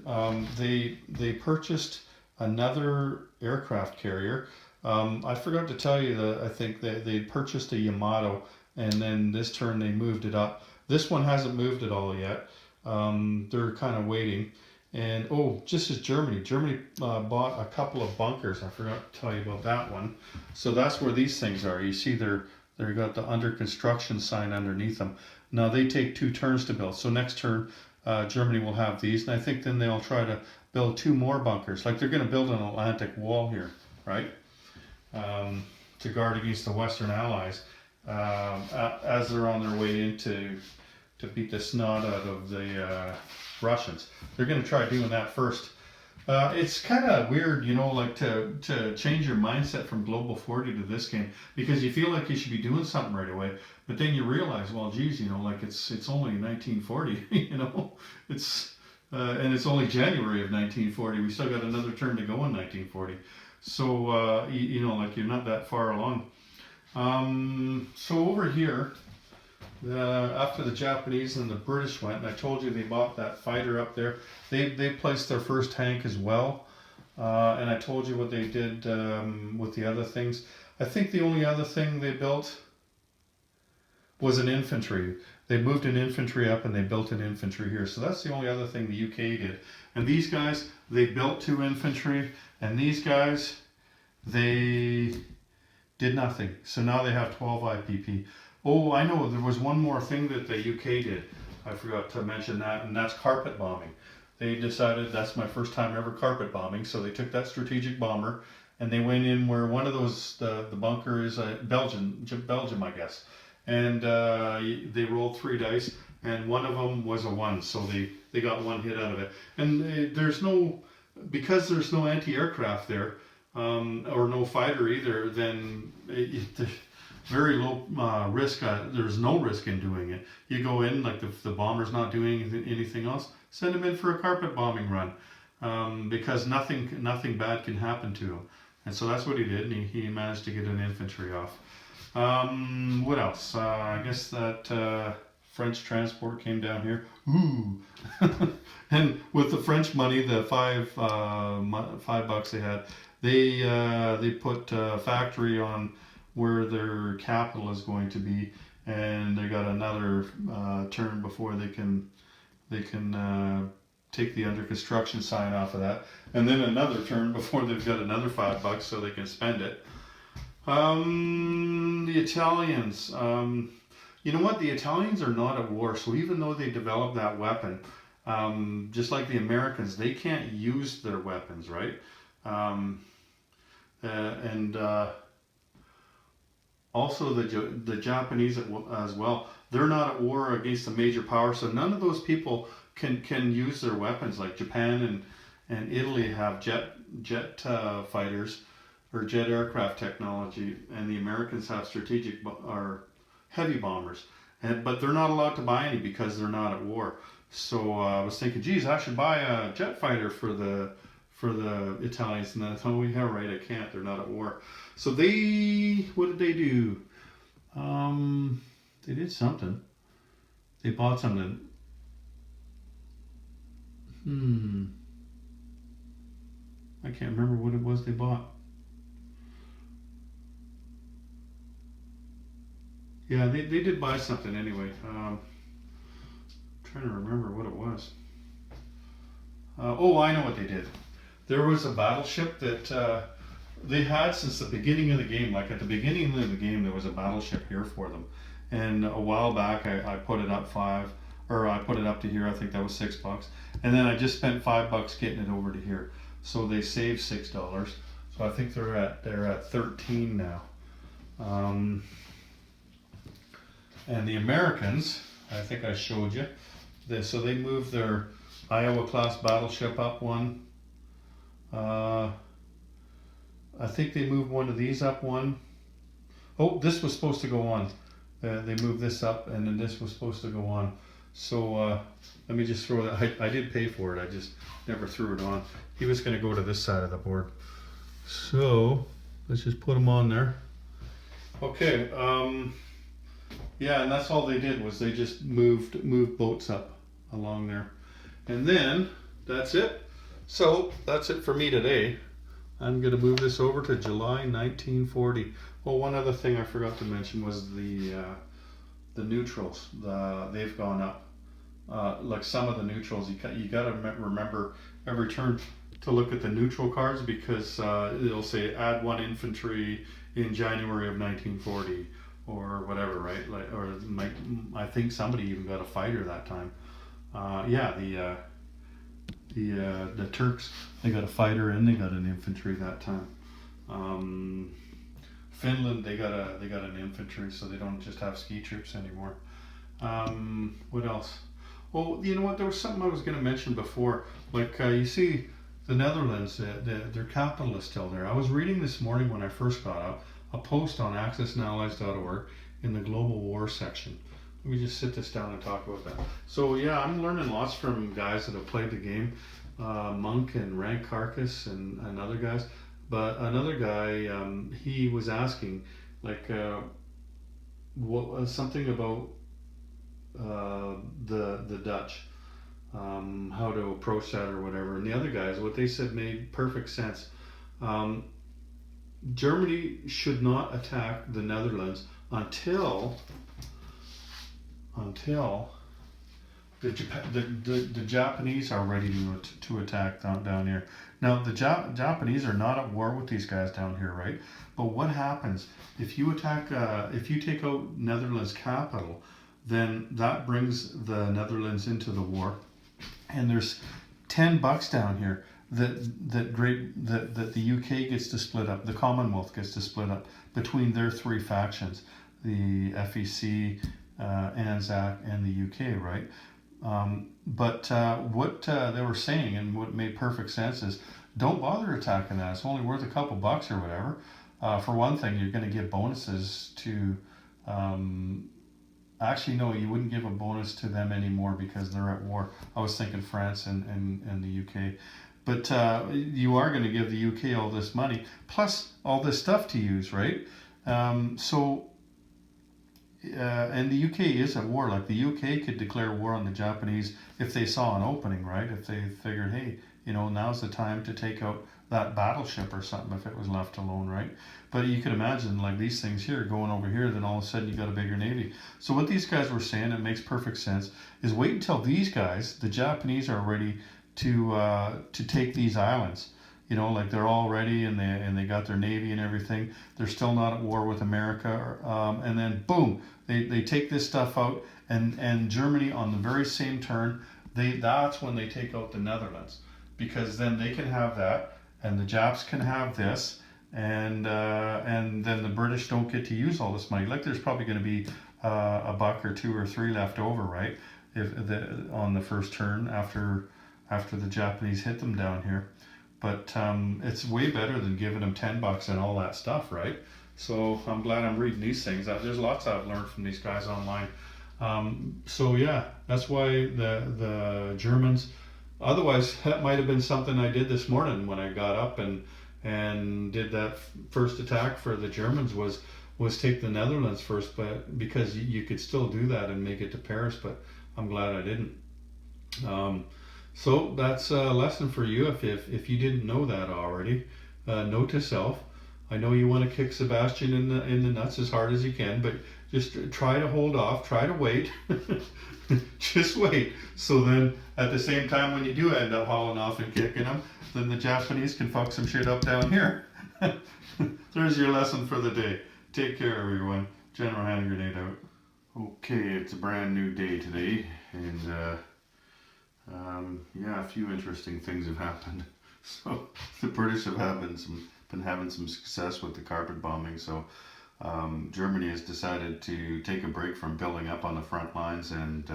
they purchased another aircraft carrier. I forgot to tell you that I think they purchased a Yamato, and then this turn they moved it up. This one hasn't moved at all yet. They're kind of waiting. And oh, just as Germany bought a couple of bunkers. I forgot to tell you about that one. So that's where these things are. You see they've got the under construction sign underneath them. Now they take 2 turns to build. So next turn, Germany will have these, and I think then they'll try to build 2 more bunkers. Like they're going to build an Atlantic wall here, right? To guard against the Western Allies as they're on their way into to beat the snot out of the Russians. They're going to try doing that first. It's kind of weird, you know, like to change your mindset from Global 40 to this game, because you feel like you should be doing something right away, but then you realize, well, geez, you know, like it's only 1940, you know, and it's only January of 1940. We still got another turn to go in 1940. So, you know, like you're not that far along. So over here, after the Japanese and the British went, and I told you they bought that fighter up there, they placed their first tank as well. And I told you what they did with the other things. I think the only other thing they built was an infantry. They moved an infantry up and they built an infantry here. So that's the only other thing the UK did. And these guys, they built 2 infantry, and these guys, they did nothing. So now they have 12 IPP. Oh, I know, there was one more thing that the UK did. I forgot to mention that, and that's carpet bombing. They decided that's my first time ever carpet bombing, so they took that strategic bomber and they went in where one of those, the bunker is Belgium, I guess. And they rolled 3 dice, and one of them was a 1, so they got 1 hit out of it. And because there's no anti-aircraft there, or no fighter either, then very low risk. There's no risk in doing it. You go in, like the bomber's not doing anything else, send him in for a carpet bombing run, because nothing bad can happen to him. And so that's what he did, and he managed to get an infantry off. What else? I guess that French transport came down here. Ooh! And with the French money, the $5 they had, they put a factory on where their capital is going to be, and they got another term before they can take the under construction sign off of that, and then another term before they've got another $5 so they can spend it. The Italians, you know what? The Italians are not at war, so even though they developed that weapon, just like the Americans, they can't use their weapons, right? Also the Japanese as well. They're not at war against a major power, so none of those people can use their weapons. Like Japan and Italy have jet fighters or jet aircraft technology, and the Americans have strategic or heavy bombers, but they're not allowed to buy any because they're not at war. So I was thinking, geez, I should buy a jet fighter for the Italians, and then I thought, oh yeah, right, I can't. They're not at war. So what did they do? They did something. They bought something. I can't remember what it was they bought. Yeah, they did buy something anyway. Trying to remember what it was. Oh, I know what they did. There was a battleship that they had since the beginning of the game. Like at the beginning of the game, there was a battleship here for them. And a while back, I put it up I put it up to here. I think that was $6. And then I just spent $5 getting it over to here. So they saved $6. So I think they're at 13 now. And the Americans, I think I showed you. So they moved their Iowa class battleship up 1. I think they moved one of these up 1. Oh, this was supposed to go on. They moved this up, and then this was supposed to go on. So let me just throw that. I did pay for it. I just never threw it on. He was going to go to this side of the board. So let's just put them on there. Okay. Yeah, and that's all they did was they just moved boats up along there. And then that's it. So that's it for me today. I'm going to move this over to July 1940. Well, one other thing I forgot to mention was the neutrals. They've gone up. Like some of the neutrals, you got to remember every turn to look at the neutral cards, because it'll say add 1 infantry in January of 1940 or whatever, right? Like, or I think somebody even got a fighter that time. Yeah, the Turks, they got a fighter and they got an infantry that time. Finland, they got an infantry, so they don't just have ski troops anymore. What else? Well, you know what? There was something I was going to mention before. Like you see, the Netherlands, their capital is still there. I was reading this morning when I first got up a post on accessanallies.org in the Global War section. Let me just sit this down and talk about that. So yeah, I'm learning lots from guys that have played the game, Monk and Rank Carcass and other guys. But another guy, he was asking, like, something about the Dutch, how to approach that or whatever. And the other guys, what they said made perfect sense. Germany should not attack the Netherlands until until the Japanese are ready to attack down here. Now the Japanese are not at war with these guys down here, right? But what happens if you attack? If you take out Netherlands capital, then that brings the Netherlands into the war, and there's $10 down here that the UK gets to split up, the Commonwealth gets to split up between their three factions, the FEC, ANZAC, and the UK, right? But what they were saying, and what made perfect sense, is don't bother attacking that. It's only worth a couple bucks or whatever. For one thing, you're going to give bonuses to. Actually, no, you wouldn't give a bonus to them anymore because they're at war. I was thinking France and the UK. But you are going to give the UK all this money, plus all this stuff to use, right? And the UK is at war. Like the UK could declare war on the Japanese if they saw an opening, right? If they figured, hey, now's the time to take out that battleship or something if it was left alone, right? But you could imagine like these things here going over here, then all of a sudden you got a bigger navy. So what these guys were saying, it makes perfect sense, is wait until these guys, the Japanese, are ready to take these islands. Like they're all ready and they got their navy and everything. They're still not at war with America, and then boom, they take this stuff out, and Germany on the very same turn, that's when they take out the Netherlands, because then they can have that, and the Japs can have this, and then the British don't get to use all this money. Like there's probably going to be a buck or two or three left over, right? On the first turn after the Japanese hit them down here. But it's way better than giving them $10 and all that stuff, right? So I'm glad I'm reading these things. There's lots I've learned from these guys online. So yeah, that's why the Germans. Otherwise, that might have been something I did this morning when I got up and did that first attack for the Germans was take the Netherlands first, but because you could still do that and make it to Paris, but I'm glad I didn't. So that's a lesson for you if you didn't know that already. Note to self. I know you want to kick Sebastian in the nuts as hard as you can, but just try to hold off. Try to wait. Just wait. So then, at the same time, when you do end up hauling off and kicking them, then the Japanese can fuck some shit up down here. There's your lesson for the day. Take care, everyone. General Hand Grenade out. Okay, it's a brand new day today, and yeah, a few interesting things have happened. So the British have been having some success with the carpet bombing. So Germany has decided to take a break from building up on the front lines and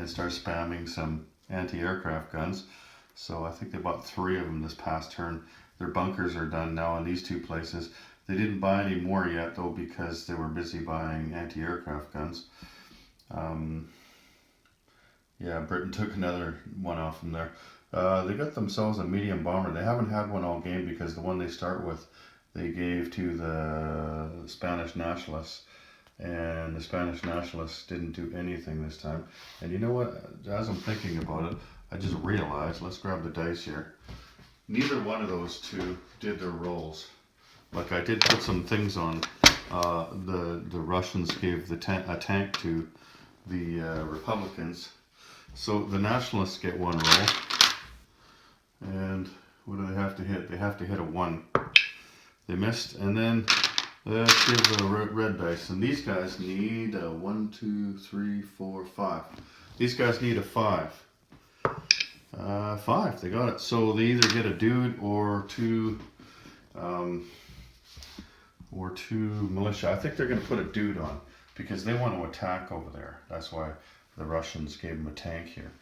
start spamming some anti-aircraft guns. So I think they bought 3 of them this past turn. Their bunkers are done now in these 2 places. They didn't buy any more yet though because they were busy buying anti-aircraft guns. Yeah, Britain took another one off from there. They got themselves a medium bomber. They haven't had one all game because the one they start with they gave to the Spanish nationalists, and the Spanish nationalists didn't do anything this time. And you know what, as I'm thinking about it, I just realized, let's grab the dice here, neither one of those 2 did their rolls. Like I did put some things on. The Russians gave a tank to the Republicans. So the nationalists get 1 roll. And what do they have to hit? They have to hit a 1. They missed. And then let's give the red dice. And these guys need a 1, 2, 3, 4, 5. These guys need a 5. 5. They got it. So they either get a dude or 2 militia. I think they're going to put a dude on because they want to attack over there. That's why the Russians gave them a tank here.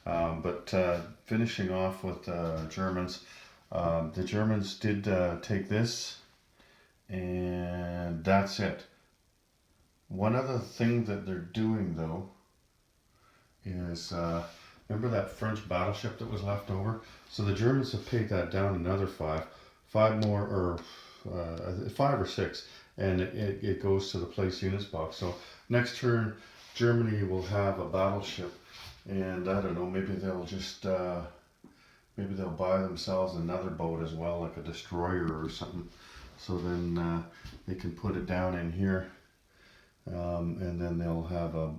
But finishing off with the Germans did take this, and that's it. One other thing that they're doing though is remember that French battleship that was left over? So the Germans have paid that down another 5 more, or 5 or 6, and it goes to the place units box. So next turn Germany will have a battleship, and I don't know, maybe they'll just maybe they'll buy themselves another boat as well, like a destroyer or something, so then they can put it down in here and then they'll have a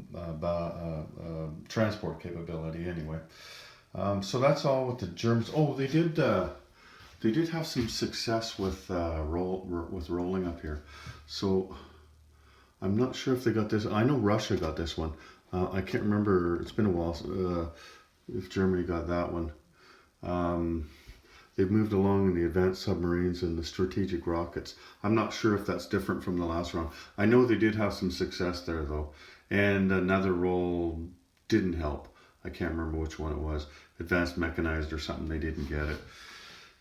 transport capability anyway. So that's all with the Germans. Oh, they did have some success with rolling up here. So I'm not sure if they got this. I know Russia got this one. I can't remember. It's been a while if Germany got that one. They've moved along in the advanced submarines and the strategic rockets. I'm not sure if that's different from the last round. I know they did have some success there though. And another role didn't help. I can't remember which one it was. Advanced mechanized or something, they didn't get it.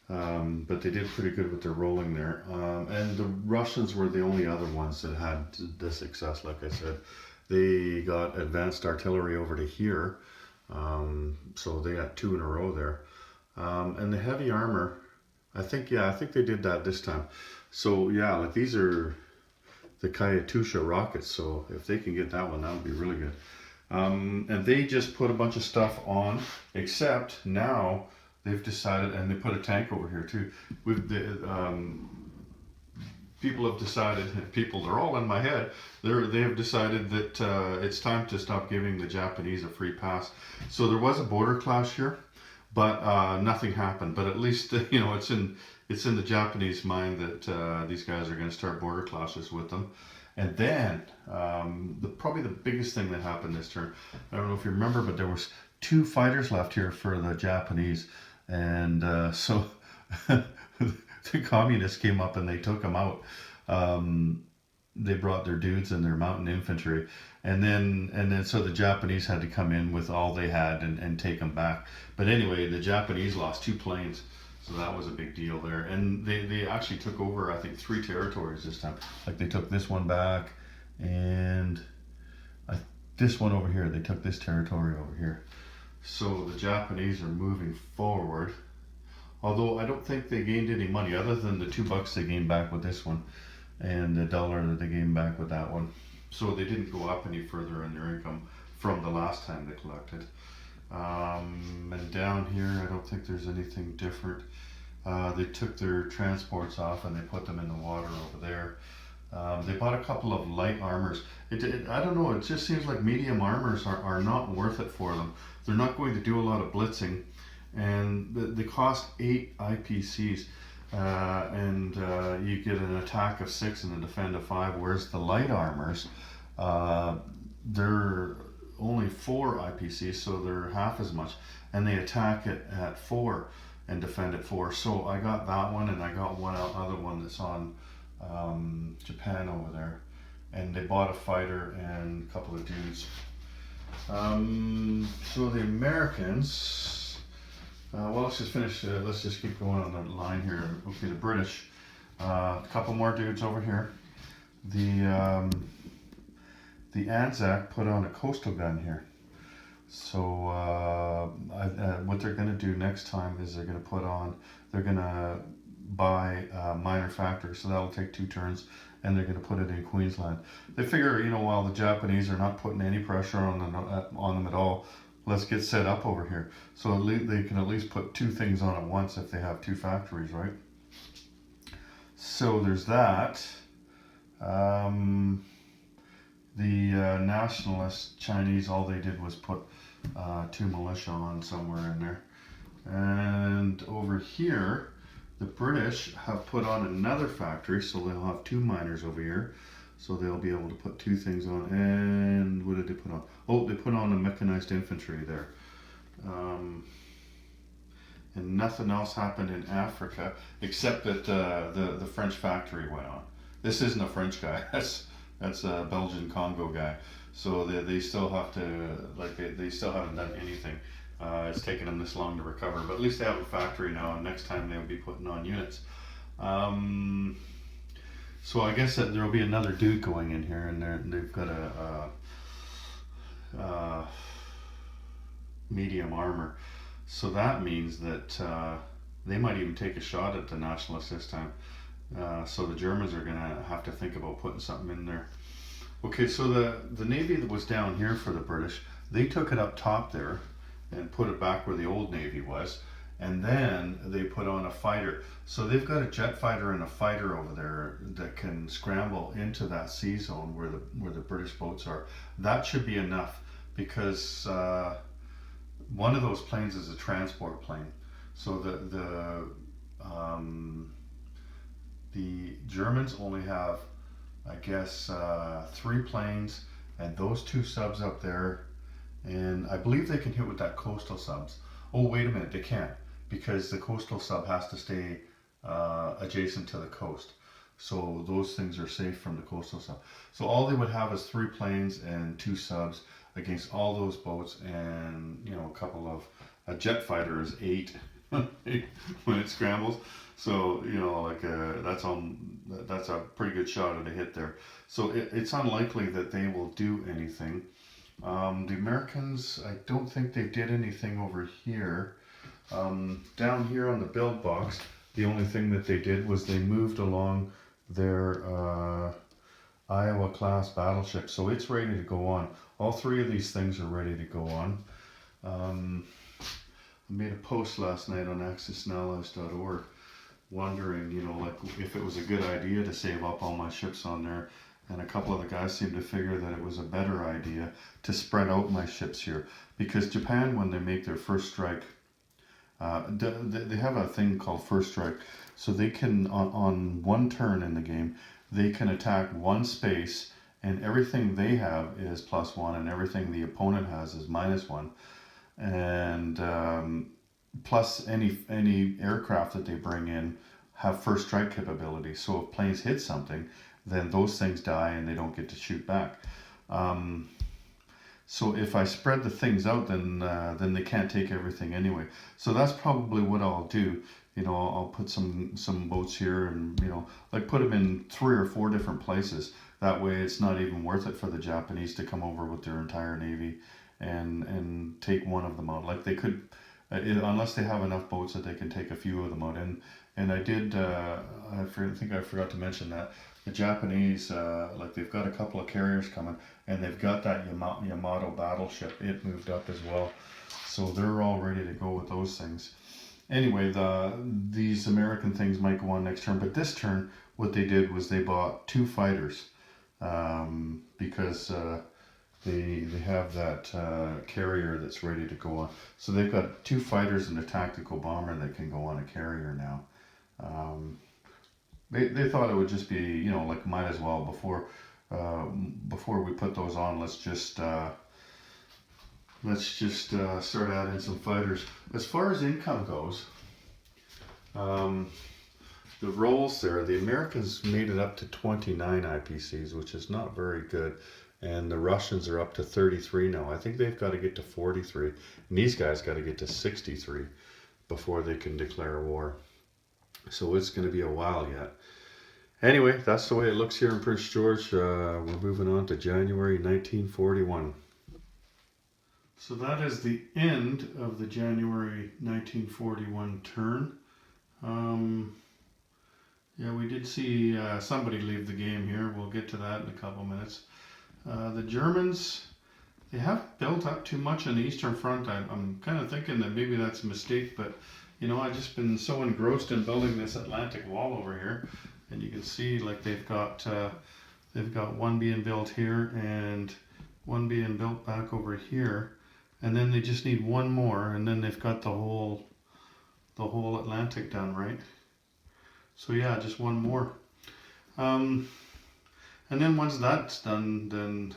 But they did pretty good with their rolling there. And the Russians were the only other ones that had the success, like I said. They got advanced artillery over to here. So they got 2 in a row there. And the heavy armor, I think they did that this time. So yeah, like these are the Katyusha rockets. So if they can get that one, that would be really good. And they just put a bunch of stuff on, except now they've decided, and they put a tank over here too. People have decided, they're all in my head, they have decided that it's time to stop giving the Japanese a free pass. So there was a border clash here, but nothing happened. But at least, it's in the Japanese mind that these guys are going to start border clashes with them. And then, probably the biggest thing that happened this turn, I don't know if you remember, but there was 2 fighters left here for the Japanese. And so the communists came up and they took them out. They brought their dudes and their mountain infantry. And then so the Japanese had to come in with all they had and take them back. But anyway, the Japanese lost 2 planes. So that was a big deal there. And they actually took over, I think, 3 territories this time. Like they took this one back and this one over here. They took this territory over here. So the Japanese are moving forward. Although I don't think they gained any money other than the $2 they gained back with this one and the $1 that they gained back with that one. So they didn't go up any further in their income from the last time they collected. And down here, I don't think there's anything different. They took their transports off and they put them in the water over there. They bought a couple of light armors. I don't know, it just seems like medium armors are not worth it for them. They're not going to do a lot of blitzing. And they cost 8 IPCs. And you get an attack of 6 and a defend of 5, whereas the light armors, they're only 4 IPCs, so they're half as much, and they attack it at 4 and defend at 4. So I got that one, and I got one other one that's on Japan over there, and they bought a fighter and a couple of dudes. So the Americans, well, let's just finish. Let's just keep going on the line here. Okay, the British, a couple more dudes over here. The Anzac put on a coastal gun here. So what they're going to do next time is they're going to buy minor factories. So that'll take 2 turns, and they're going to put it in Queensland. They figure, while the Japanese are not putting any pressure on them at all, let's get set up over here. So they can at least put 2 things on at once if they have 2 factories, right? So there's that. The nationalist Chinese, all they did was put 2 militia on somewhere in there. And over here, the British have put on another factory, so they'll have 2 miners over here. So they'll be able to put 2 things on. And what did they put on? Oh, they put on a mechanized infantry there. And nothing else happened in Africa except that the French factory went on. This isn't a French guy. That's a Belgian Congo guy. So they still have to, they still haven't done anything. It's taken them this long to recover, but at least they have a factory now, and next time they'll be putting on units. So I guess that there will be another dude going in here, and they've got a medium armor. So that means that they might even take a shot at the nationalists this time. So the Germans are going to have to think about putting something in there. Okay, so the Navy that was down here for the British, they took it up top there and put it back where the old Navy was. and then they put on a fighter. So they've got a jet fighter and a fighter over there that can scramble into that sea zone where the British boats are. That should be enough, because one of those planes is a transport plane. So the Germans only have, I guess, 3 planes and those 2 subs up there, and I believe they can hit with that coastal subs. Oh, wait a minute, they can't, because the coastal sub has to stay adjacent to the coast. So those things are safe from the coastal sub. So all they would have is 3 planes and 2 subs against all those boats, and a couple of a jet fighter is 8 when it scrambles. So that's a pretty good shot at a hit there. So it's unlikely that they will do anything. The Americans, I don't think they did anything over here. Down here on the build box, the only thing that they did was they moved along their Iowa class battleship. So it's ready to go on. All 3 of these things are ready to go on. I made a post last night on axisandallies.org wondering, if it was a good idea to save up all my ships on there. And a couple of the guys seemed to figure that it was a better idea to spread out my ships here. Because Japan, when they make their first strike, they have a thing called first strike. So they can, on one turn in the game, they can attack one space, and everything they have is +1, and everything the opponent has is -1. And plus any aircraft that they bring in have first strike capability. So if planes hit something, then those things die and they don't get to shoot back. So if I spread the things out, then they can't take everything anyway. So that's probably what I'll do. I'll put some boats here, and like put them in 3 or 4 different places. That way it's not even worth it for the Japanese to come over with their entire navy and take one of them out. Like they could, unless they have enough boats that they can take a few of them out. And I did, I think I forgot to mention that the Japanese, like they've got a couple of carriers coming, and they've got that Yamato battleship. It moved up as well. So they're all ready to go with those things. Anyway, these American things might go on next turn, but this turn, what they did was they bought 2 fighters, because they have that carrier that's ready to go on. So they've got 2 fighters and a tactical bomber that can go on a carrier now. They thought it would just be, like might as well before we put those on, let's just start adding some fighters. As far as income goes, the rolls there, the Americans made it up to 29 IPCs, which is not very good. And the Russians are up to 33 now. I think they've got to get to 43. And these guys got to get to 63 before they can declare war. So it's going to be a while yet. Anyway, that's the way it looks here in Prince George. We're moving on to January 1941. So that is the end of the January 1941 turn. Yeah, we did see somebody leave the game here. We'll get to that in a couple minutes. The Germans, they haven't built up too much on the Eastern Front. I'm kind of thinking that maybe that's a mistake, but I've just been so engrossed in building this Atlantic wall over here, and you can see like they've got one being built here and one being built back over here, and then they just need one more, and then they've got the whole Atlantic done, right? So yeah, just one more. And then once that's done, then,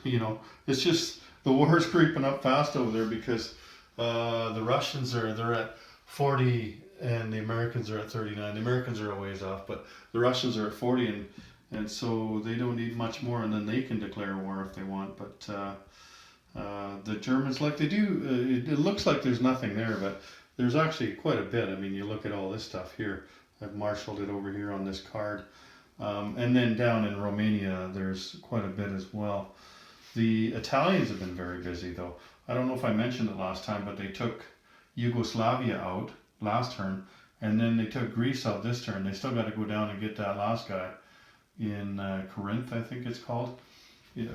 it's just, the war's creeping up fast over there, because the Russians they're at 40 and the Americans are at 39. The Americans are a ways off, but the Russians are at 40, and so they don't need much more, and then they can declare war if they want. But the Germans, like they do, it looks like there's nothing there, but there's actually quite a bit. I mean, you look at all this stuff here. I've marshaled it over here on this card. And then down in Romania, there's quite a bit as well. The Italians have been very busy, though. I don't know if I mentioned it last time, but they took Yugoslavia out last turn, and then they took Greece out this turn. They still got to go down and get that last guy in Corinth, I think it's called. in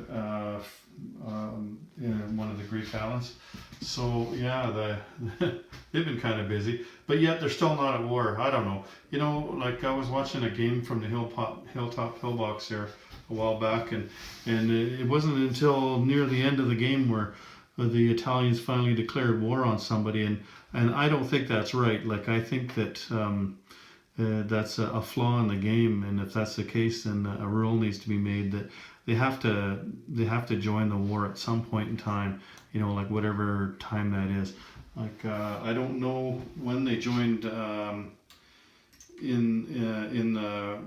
one of the Greek islands. So yeah, they've been kind of busy, but yet they're still not at war. I don't know. Like I was watching a game from the Hilltop Pillbox there a while back, and it wasn't until near the end of the game where the Italians finally declared war on somebody, and I don't think that's right. Like I think that that's a flaw in the game, and if that's the case, then a rule needs to be made that they have to join the war at some point in time. Like whatever time that is. Like I don't know when they joined in the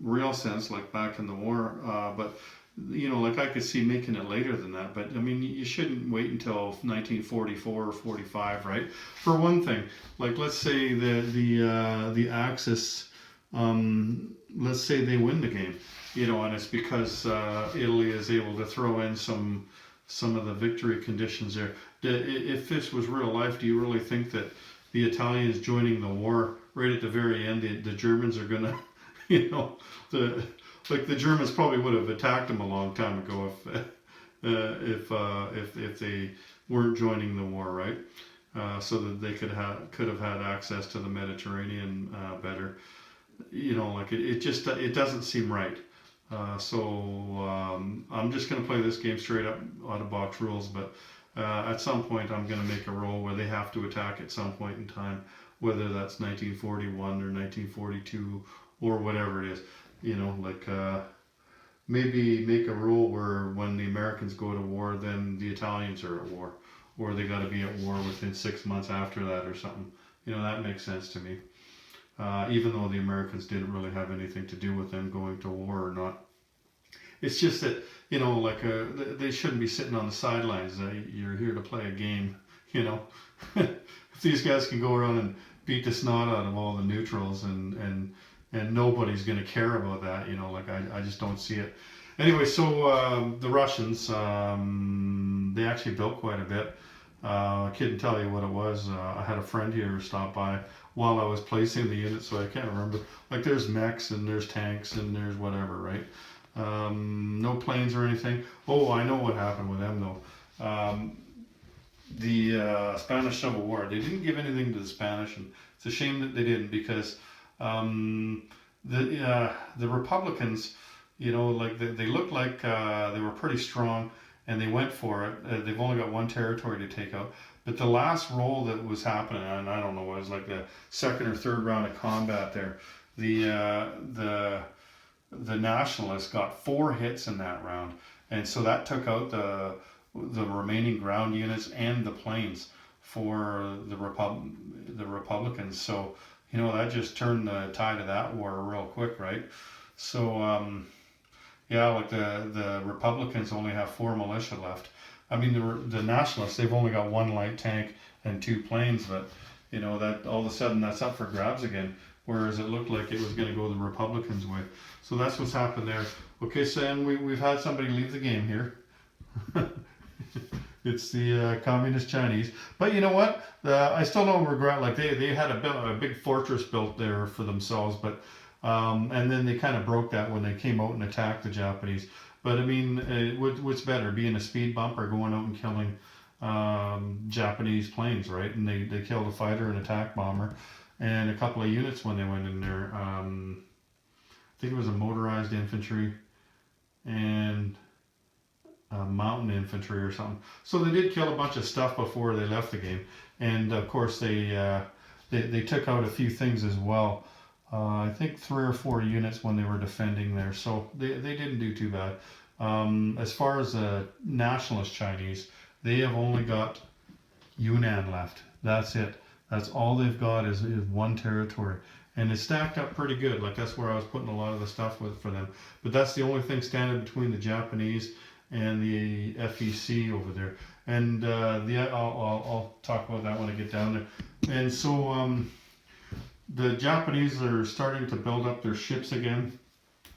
real sense, like back in the war, but like I could see making it later than that. But I mean, you shouldn't wait until 1944 or 45, right? For one thing, like let's say the Axis, let's say they win the game, and it's because Italy is able to throw in some of the victory conditions there. If this was real life, do you really think that the Italians joining the war right at the very end, the Germans are gonna, the Germans probably would have attacked them a long time ago if they weren't joining the war, right? So that they could have had access to the Mediterranean better. Like it doesn't seem right. So I'm just going to play this game straight up out of box rules, but at some point I'm going to make a rule where they have to attack at some point in time, whether that's 1941 or 1942 or whatever it is. Like maybe make a rule where when the Americans go to war, then the Italians are at war, or they got to be at war within 6 months after that or something. That makes sense to me. Even though the Americans didn't really have anything to do with them going to war or not. It's just that, like they shouldn't be sitting on the sidelines. You're here to play a game, If these guys can go around and beat the snot out of all the neutrals and nobody's going to care about that, like I just don't see it. Anyway, so the Russians, they actually built quite a bit. I couldn't tell you what it was. I had a friend here who stopped by while I was placing the units, so I can't remember. Like there's mechs and there's tanks and there's whatever, right? No planes or anything. Oh, I know what happened with them though. The Spanish Civil War, they didn't give anything to the Spanish, and it's a shame that they didn't, because the Republicans, like they looked like they were pretty strong, and they went for it. They've only got one territory to take out. But the last roll that was happening, and I don't know, it was like the second or third round of combat there. The nationalists got 4 hits in that round, and so that took out the remaining ground units and the planes for the Republicans. So that just turned the tide of that war real quick, right? So yeah, like the Republicans only have 4 militia left. I mean, the nationalists, they've only got 1 light tank and 2 planes, but that all of a sudden that's up for grabs again, whereas it looked like it was going to go the Republicans' way. So that's what's happened there. Okay, Sam, we've had somebody leave the game here. It's the communist Chinese, but you know what? I still don't regret. Like they had a big fortress built there for themselves, but and then they kind of broke that when they came out and attacked the Japanese. But I mean, what's better, being a speed bump or going out and killing Japanese planes, right? And they killed a fighter and attack bomber and a couple of units when they went in there. I think it was a motorized infantry and mountain infantry or something. So they did kill a bunch of stuff before they left the game, and of course they took out a few things as well. I think 3 or 4 units when they were defending there, so they didn't do too bad. As far as the nationalist Chinese, they have only got Yunnan left. That's it. That's all they've got is 1 territory, and it's stacked up pretty good. Like that's where I was putting a lot of the stuff for them. But that's the only thing standing between the Japanese and the FEC over there. And I'll talk about that when I get down there. And so the Japanese are starting to build up their ships again.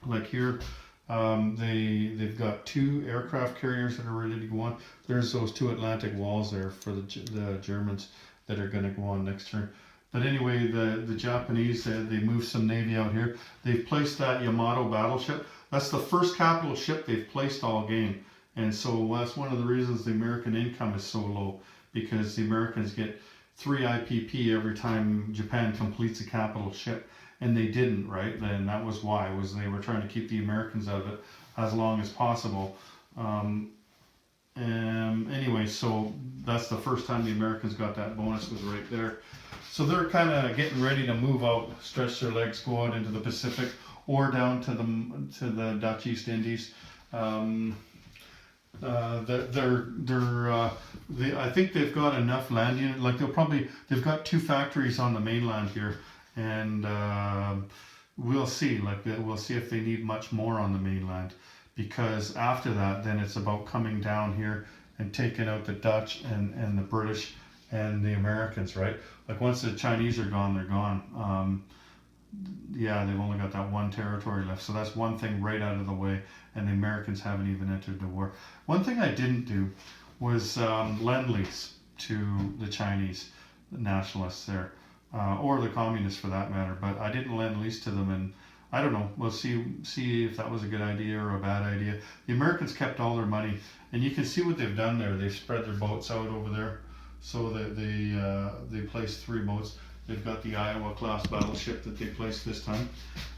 Like here, they've got 2 aircraft carriers that are ready to go on. There's those 2 Atlantic walls there for the Germans that are going to go on next turn. But anyway, the Japanese, they moved some Navy out here. They've placed that Yamato battleship. That's the first capital ship they've placed all game. And so that's one of the reasons the American income is so low, because the Americans get 3 IPP every time Japan completes a capital ship. And they didn't, right? And that was why, was they were trying to keep the Americans out of it as long as possible. Anyway, so that's the first time the Americans got that bonus, was right there. So they're kind of getting ready to move out, stretch their legs, go out into the Pacific or down to the Dutch East Indies. I think they've got enough land unit. Like they've got 2 factories on the mainland here, and we'll see. Like we'll see if they need much more on the mainland, because after that, then it's about coming down here and taking out the Dutch and the British and the Americans, right? Like once the Chinese are gone, they're gone. Yeah, they've only got that 1 territory left. So that's one thing right out of the way, and the Americans haven't even entered the war. One thing I didn't do was Lend-Lease to the Chinese nationalists there, or the communists for that matter, but I didn't Lend-Lease to them, and I don't know. We'll see if that was a good idea or a bad idea. The Americans kept all their money, and you can see what they've done there. They've spread their boats out over there, so that they placed 3 boats. They've got the Iowa class battleship that they placed this time,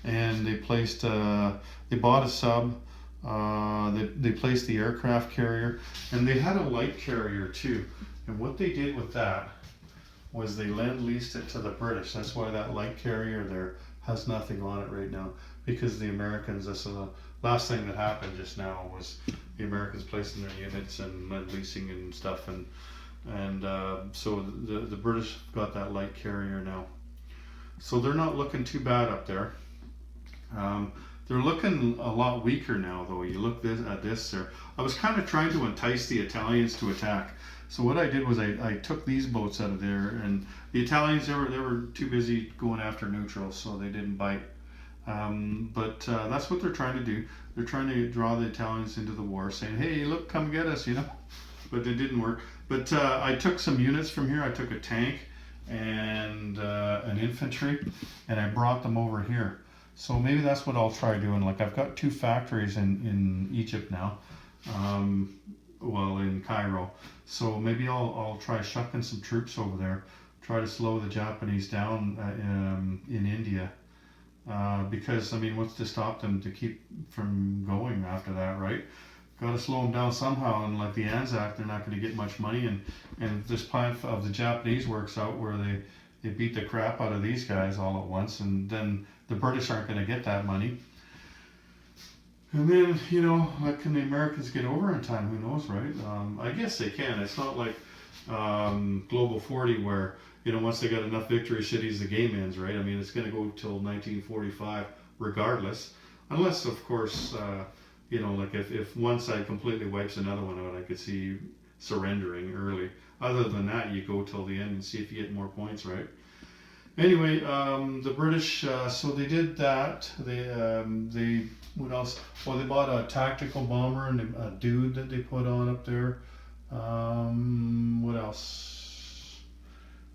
and they placed they bought a sub. They placed the aircraft carrier, and they had a light carrier too. And what they did with that was they Lend-Leased it to the British. That's why that light carrier there has nothing on it right now, because the Americans, that's the last thing that happened just now, was the Americans placing their units and Lend-Leasing and stuff, and so the British got that light carrier now. So they're not looking too bad up there. They're looking a lot weaker now, though. You look at this there. I was kind of trying to entice the Italians to attack. So what I did was I took these boats out of there, and the Italians, they were too busy going after neutrals, so they didn't bite. But that's what they're trying to do. They're trying to draw the Italians into the war, saying, "Hey, look, come get us," you know. But it didn't work. But I took some units from here. I took a tank and an infantry, and I brought them over here. So maybe that's what I'll try doing. Like I've got 2 factories in Egypt now, well, in Cairo. So maybe I'll try shucking some troops over there, try to slow the Japanese down in India. Because I mean, what's to stop them to keep from going after that, right? Got to slow them down somehow, and like the Anzac, they're not going to get much money, and if this plan of the Japanese works out where they beat the crap out of these guys all at once, and then the British aren't going to get that money. And then, you know, like, can the Americans get over in time? Who knows, right? I guess they can. It's not like Global 40 where, you know, once they got enough victory cities, the game ends, right? I mean, it's going to go till 1945 regardless, unless, of course, you know, like if one side completely wipes another one out, I could see surrendering early. Other than that, you go till the end and see if you get more points, right? Anyway, the British, so they did that. They what else? Well, they bought a tactical bomber and a dude that they put on up there. What else?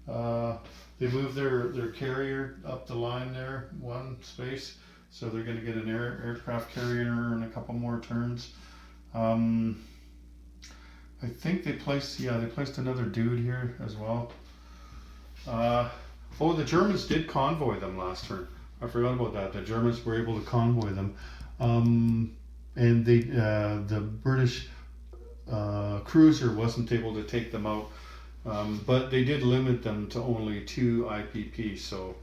They moved their carrier up the line there, 1 space. So they're going to get an aircraft carrier and a couple more turns. I think they placed another dude here as well. Oh, the Germans did convoy them last turn. I forgot about that. The Germans were able to convoy them, and the British cruiser wasn't able to take them out, but they did limit them to only 2 IPP. So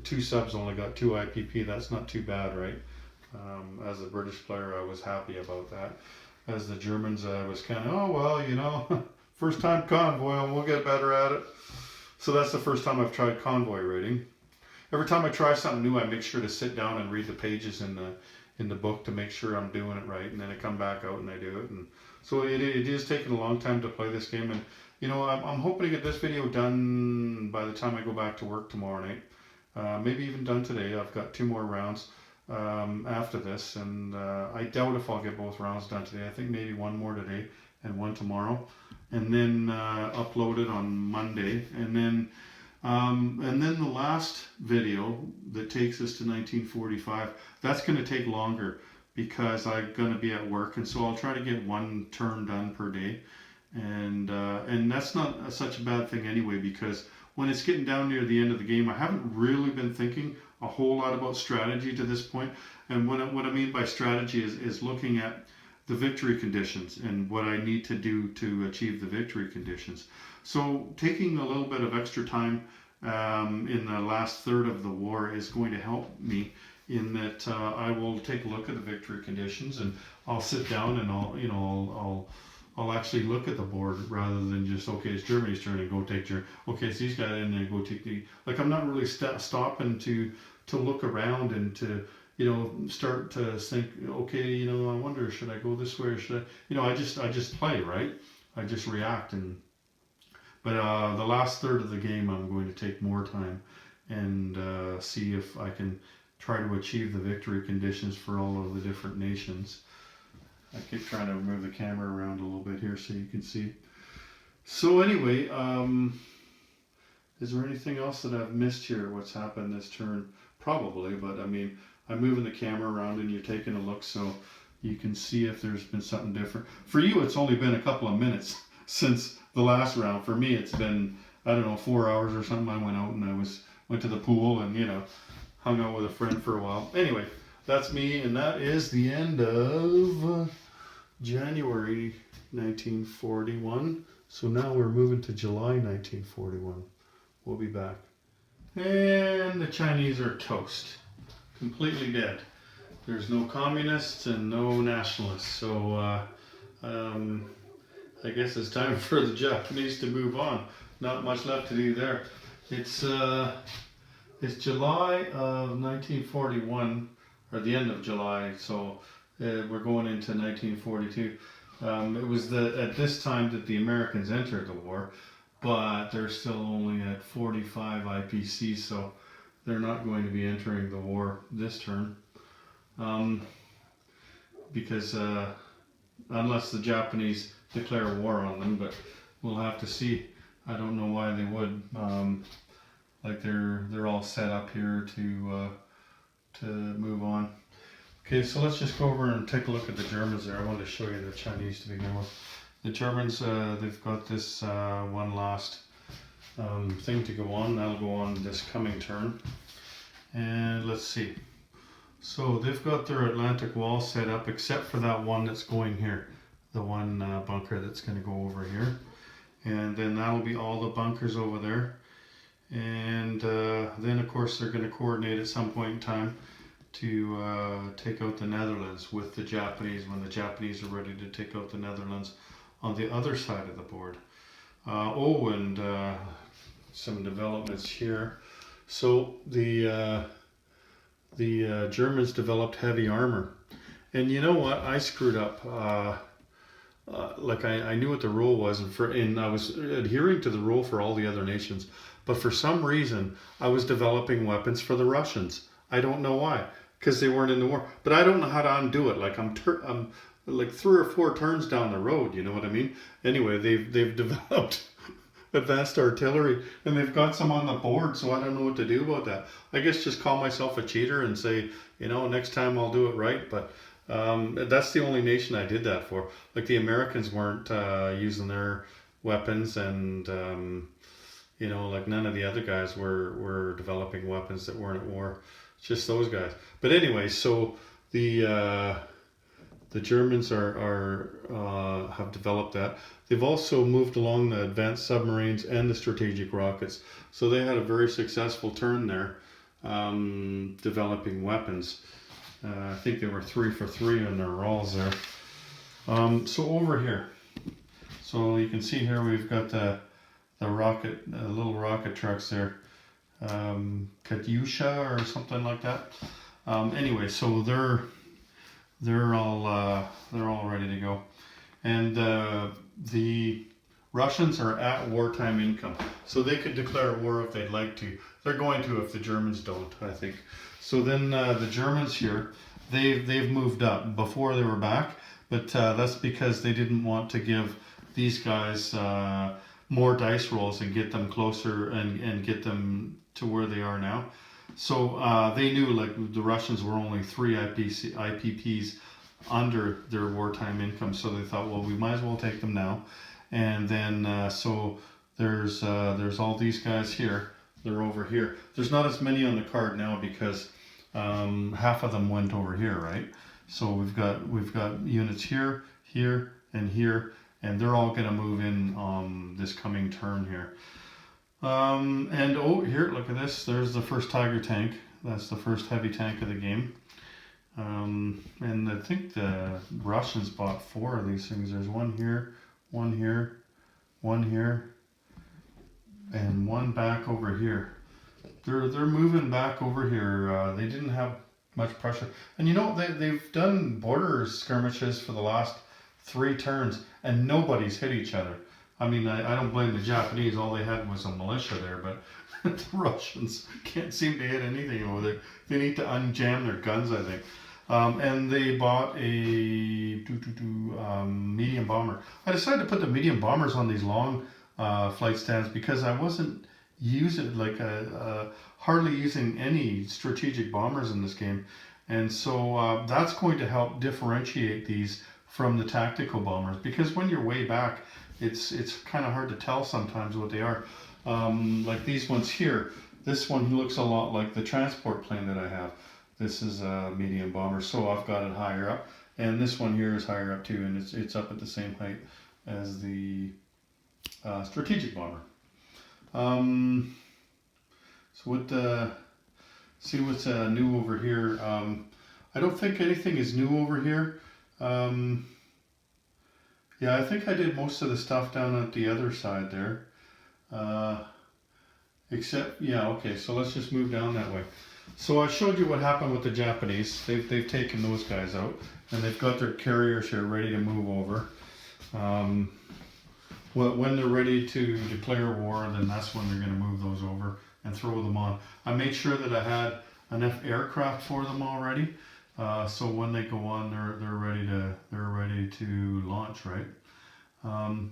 2 subs only got 2 IPP. That's not too bad, right? As a British player, I was happy about that. As the Germans, I was kind of, oh well, you know, first time convoy, and we'll get better at it. So that's the first time I've tried convoy raiding. Every time I try something new, I make sure to sit down and read the pages in the book to make sure I'm doing it right, and then I come back out and I do it. And so it is taking a long time to play this game, and you know, I'm hoping to get this video done by the time I go back to work tomorrow night. Maybe even done today. I've got 2 more rounds after this, and I doubt if I'll get both rounds done today. I think maybe 1 more today and 1 tomorrow, and then upload it on Monday, and then And then the last video that takes us to 1945, that's going to take longer because I'm going to be at work, and so I'll try to get one turn done per day, and that's not such a bad thing anyway, because when it's getting down near the end of the game, I haven't really been thinking a whole lot about strategy to this point. And what I mean by strategy is looking at the victory conditions and what I need to do to achieve the victory conditions. So taking a little bit of extra time in the last third of the war is going to help me in that I will take a look at the victory conditions, and I'll sit down and I'll actually look at the board rather than just, okay, it's Germany's turn and go take Germany. Okay, so he's got it, and then go take the, like, I'm not really stopping to look around and to, start to think, okay, I wonder, should I go this way or should I, I just play, right? I just react. But the last third of the game, I'm going to take more time and see if I can try to achieve the victory conditions for all of the different nations. I keep trying to move the camera around a little bit here so you can see. So anyway, is there anything else that I've missed here? What's happened this turn? Probably, but I mean, I'm moving the camera around and you're taking a look so you can see if there's been something different. For you, it's only been a couple of minutes since the last round. For me, it's been, I don't know, 4 hours or something. I went out and went to the pool and, hung out with a friend for a while. Anyway, that's me, and that is the end of January 1941. So now we're moving to July 1941. We'll be back. And the Chinese are toast. Completely dead. There's no communists and no nationalists. So I guess it's time for the Japanese to move on. Not much left to do there. It's July of 1941, or the end of July, so we're going into 1942. It was at this time that the Americans entered the war, but they're still only at 45 IPC, so they're not going to be entering the war this turn. Because unless the Japanese declare war on them, but we'll have to see. I don't know why they would. Like they're all set up here to move on. Okay, so let's just go over and take a look at the Germans there. I wanted to show you the Chinese to begin with. The Germans, they've got this one last thing to go on. That'll go on this coming turn. And let's see. So they've got their Atlantic wall set up, except for that one that's going here. The one bunker that's going to go over here. And then that'll be all the bunkers over there. And then of course they're going to coordinate at some point in time to take out the Netherlands with the Japanese when the Japanese are ready to take out the Netherlands on the other side of the board. And some developments here. So the Germans developed heavy armor, and you know what? I screwed up. Like I knew what the rule was, and I was adhering to the rule for all the other nations. But for some reason, I was developing weapons for the Russians. I don't know why, because they weren't in the war. But I don't know how to undo it. Like I'm like 3 or 4 turns down the road. You know what I mean? Anyway, they've developed advanced artillery, and they've got some on the board. So I don't know what to do about that. I guess just call myself a cheater and say, next time I'll do it right. But that's the only nation I did that for. Like the Americans weren't using their weapons, and like none of the other guys were developing weapons that weren't at war. It's just those guys. But anyway, so the Germans have developed that. They've also moved along the advanced submarines and the strategic rockets. So they had a very successful turn there, developing weapons. I think they were 3 for 3 on their rolls there. So over here, so you can see here we've got the little rocket trucks there, Katyusha or something like that. Anyway, so they're all ready to go, and the Russians are at wartime income, so they could declare war if they'd like to. They're going to if the Germans don't, I think. So then the Germans here, they've moved up. Before they were back, but that's because they didn't want to give these guys more dice rolls and get them closer and get them to where they are now. So they knew like the Russians were only 3 IPPs under their wartime income, so they thought, well, we might as well take them now. And then so there's all these guys here. They're over here. There's not as many on the card now because half of them went over here, right? So we've got units here, here, and here, and they're all going to move in this coming turn here. And oh, here, look at this. There's the first Tiger tank. That's the first heavy tank of the game. And I think the Russians bought 4 of these things. There's one here, one here, one here, and one back over here. They're moving back over here. They didn't have much pressure. And you know, they've done border skirmishes for the last 3 turns, and nobody's hit each other. I mean, I don't blame the Japanese. All they had was a militia there, but the Russians can't seem to hit anything over there. They need to unjam their guns, I think. And they bought a medium bomber. I decided to put the medium bombers on these long flight stands because I wasn't hardly using any strategic bombers in this game. And so that's going to help differentiate these from the tactical bombers, because when you're way back, it's kind of hard to tell sometimes what they are. Like these ones here, this one looks a lot like the transport plane that I have. This is a medium bomber, so I've got it higher up, and this one here is higher up too, and it's up at the same height as the strategic bomber. So see what's new over here. I don't think anything is new over here. Yeah, I think I did most of the stuff down at the other side there. Except, yeah, okay, so let's just move down that way. So I showed you what happened with the Japanese. They've taken those guys out, and they've got their carriers here ready to move over. When they're ready to declare war, then that's when they're going to move those over and throw them on. I made sure that I had enough aircraft for them already, so when they go on, they're ready to launch, right?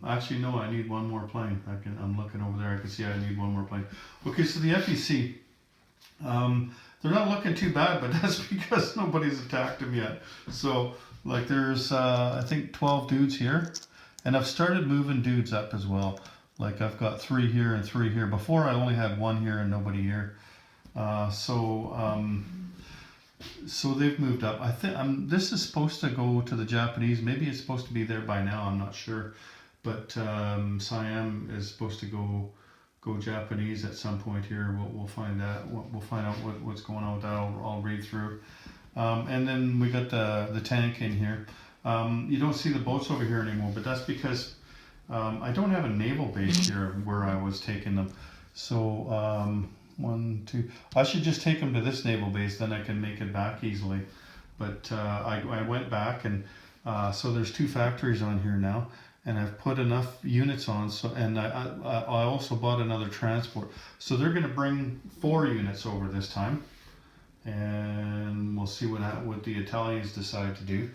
Actually, no, I need one more plane. I'm looking over there. I can see I need one more plane. Okay, so the FEC, they're not looking too bad, but that's because nobody's attacked them yet. So, like, there's I think 12 dudes here, and I've started moving dudes up as well. Like, I've got 3 here and 3 here. Before, I only had 1 here and nobody here. So they've moved up. I think this is supposed to go to the Japanese. Maybe it's supposed to be there by now. I'm not sure. But Siam is supposed to go Japanese at some point here. We'll find out. We'll find out what's going on with that. I'll read through. And then we got the tank in here. You don't see the boats over here anymore, but that's because I don't have a naval base here where I was taking them. So 1, 2. I should just take them to this naval base, then I can make it back easily. But I went back, and so there's 2 factories on here now, and I've put enough units on. So, and I also bought another transport. So they're going to bring 4 units over this time, and we'll see what the Italians decide to do,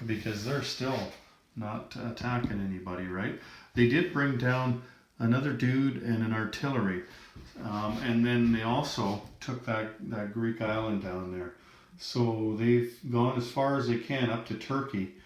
because they're still not attacking anybody, right? They did bring down another dude and an artillery. And then they also took that Greek island down there. So they've gone as far as they can up to Turkey.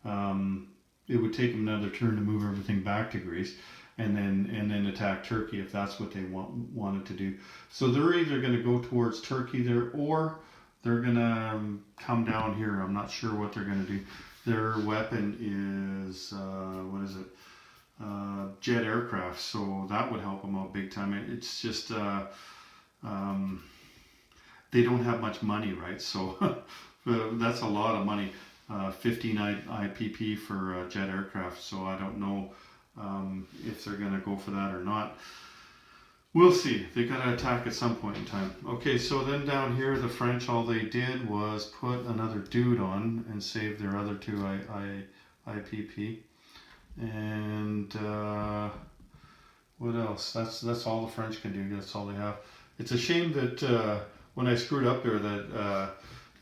It would take them another turn to move everything back to Greece, and then attack Turkey if that's what they wanted to do. So they're either going to go towards Turkey there, or they're going to come down here. I'm not sure what they're going to do. Their weapon is what is it? Jet aircraft, so that would help them out big time. It's just they don't have much money, right? So that's a lot of money. 15 IPP for jet aircraft, so I don't know if they're going to go for that or not. We'll see. They got to attack at some point in time. Okay, so then down here, the French, all they did was put another dude on and save their other 2 IPP. And what else? That's all the French can do. That's all they have. It's a shame that when I screwed up there that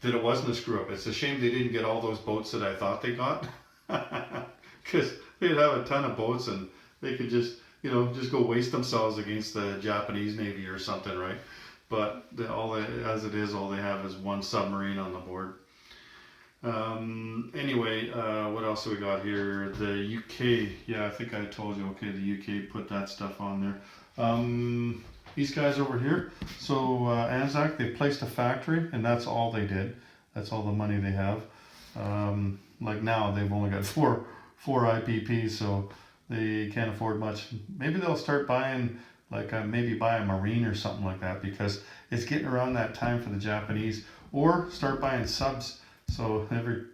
it wasn't a screw up. It's a shame they didn't get all those boats that I thought they got, because they'd have a ton of boats and they could just you know, just go waste themselves against the Japanese Navy or something, right? But as it is, all they have is one submarine on the board. Anyway, what else we got here? The UK, yeah, I think I told you, okay, the UK put that stuff on there. These guys over here, so Anzac, they placed a factory, and that's all they did. That's all the money they have. Like now, they've only got four IPPs, so they can't afford much. Maybe they'll start buying, like maybe buy a Marine or something like that, because it's getting around that time for the Japanese, or start buying subs. So every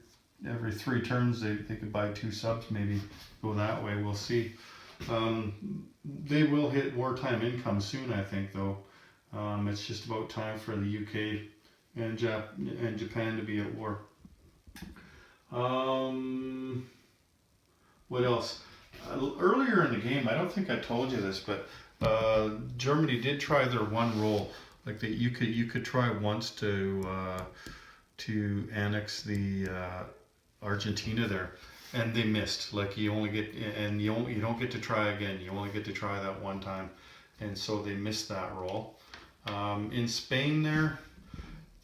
3 turns, they could buy 2 subs, maybe go that way. We'll see. They will hit wartime income soon, I think, though. It's just about time for the UK and Japan to be at war. What else? Earlier in the game, I don't think I told you this, but Germany did try their one roll. Like that, you could try once to annex the Argentina there, and they missed. Like you only get, and you don't get to try again. You only get to try that one time, and so they missed that roll. In Spain there,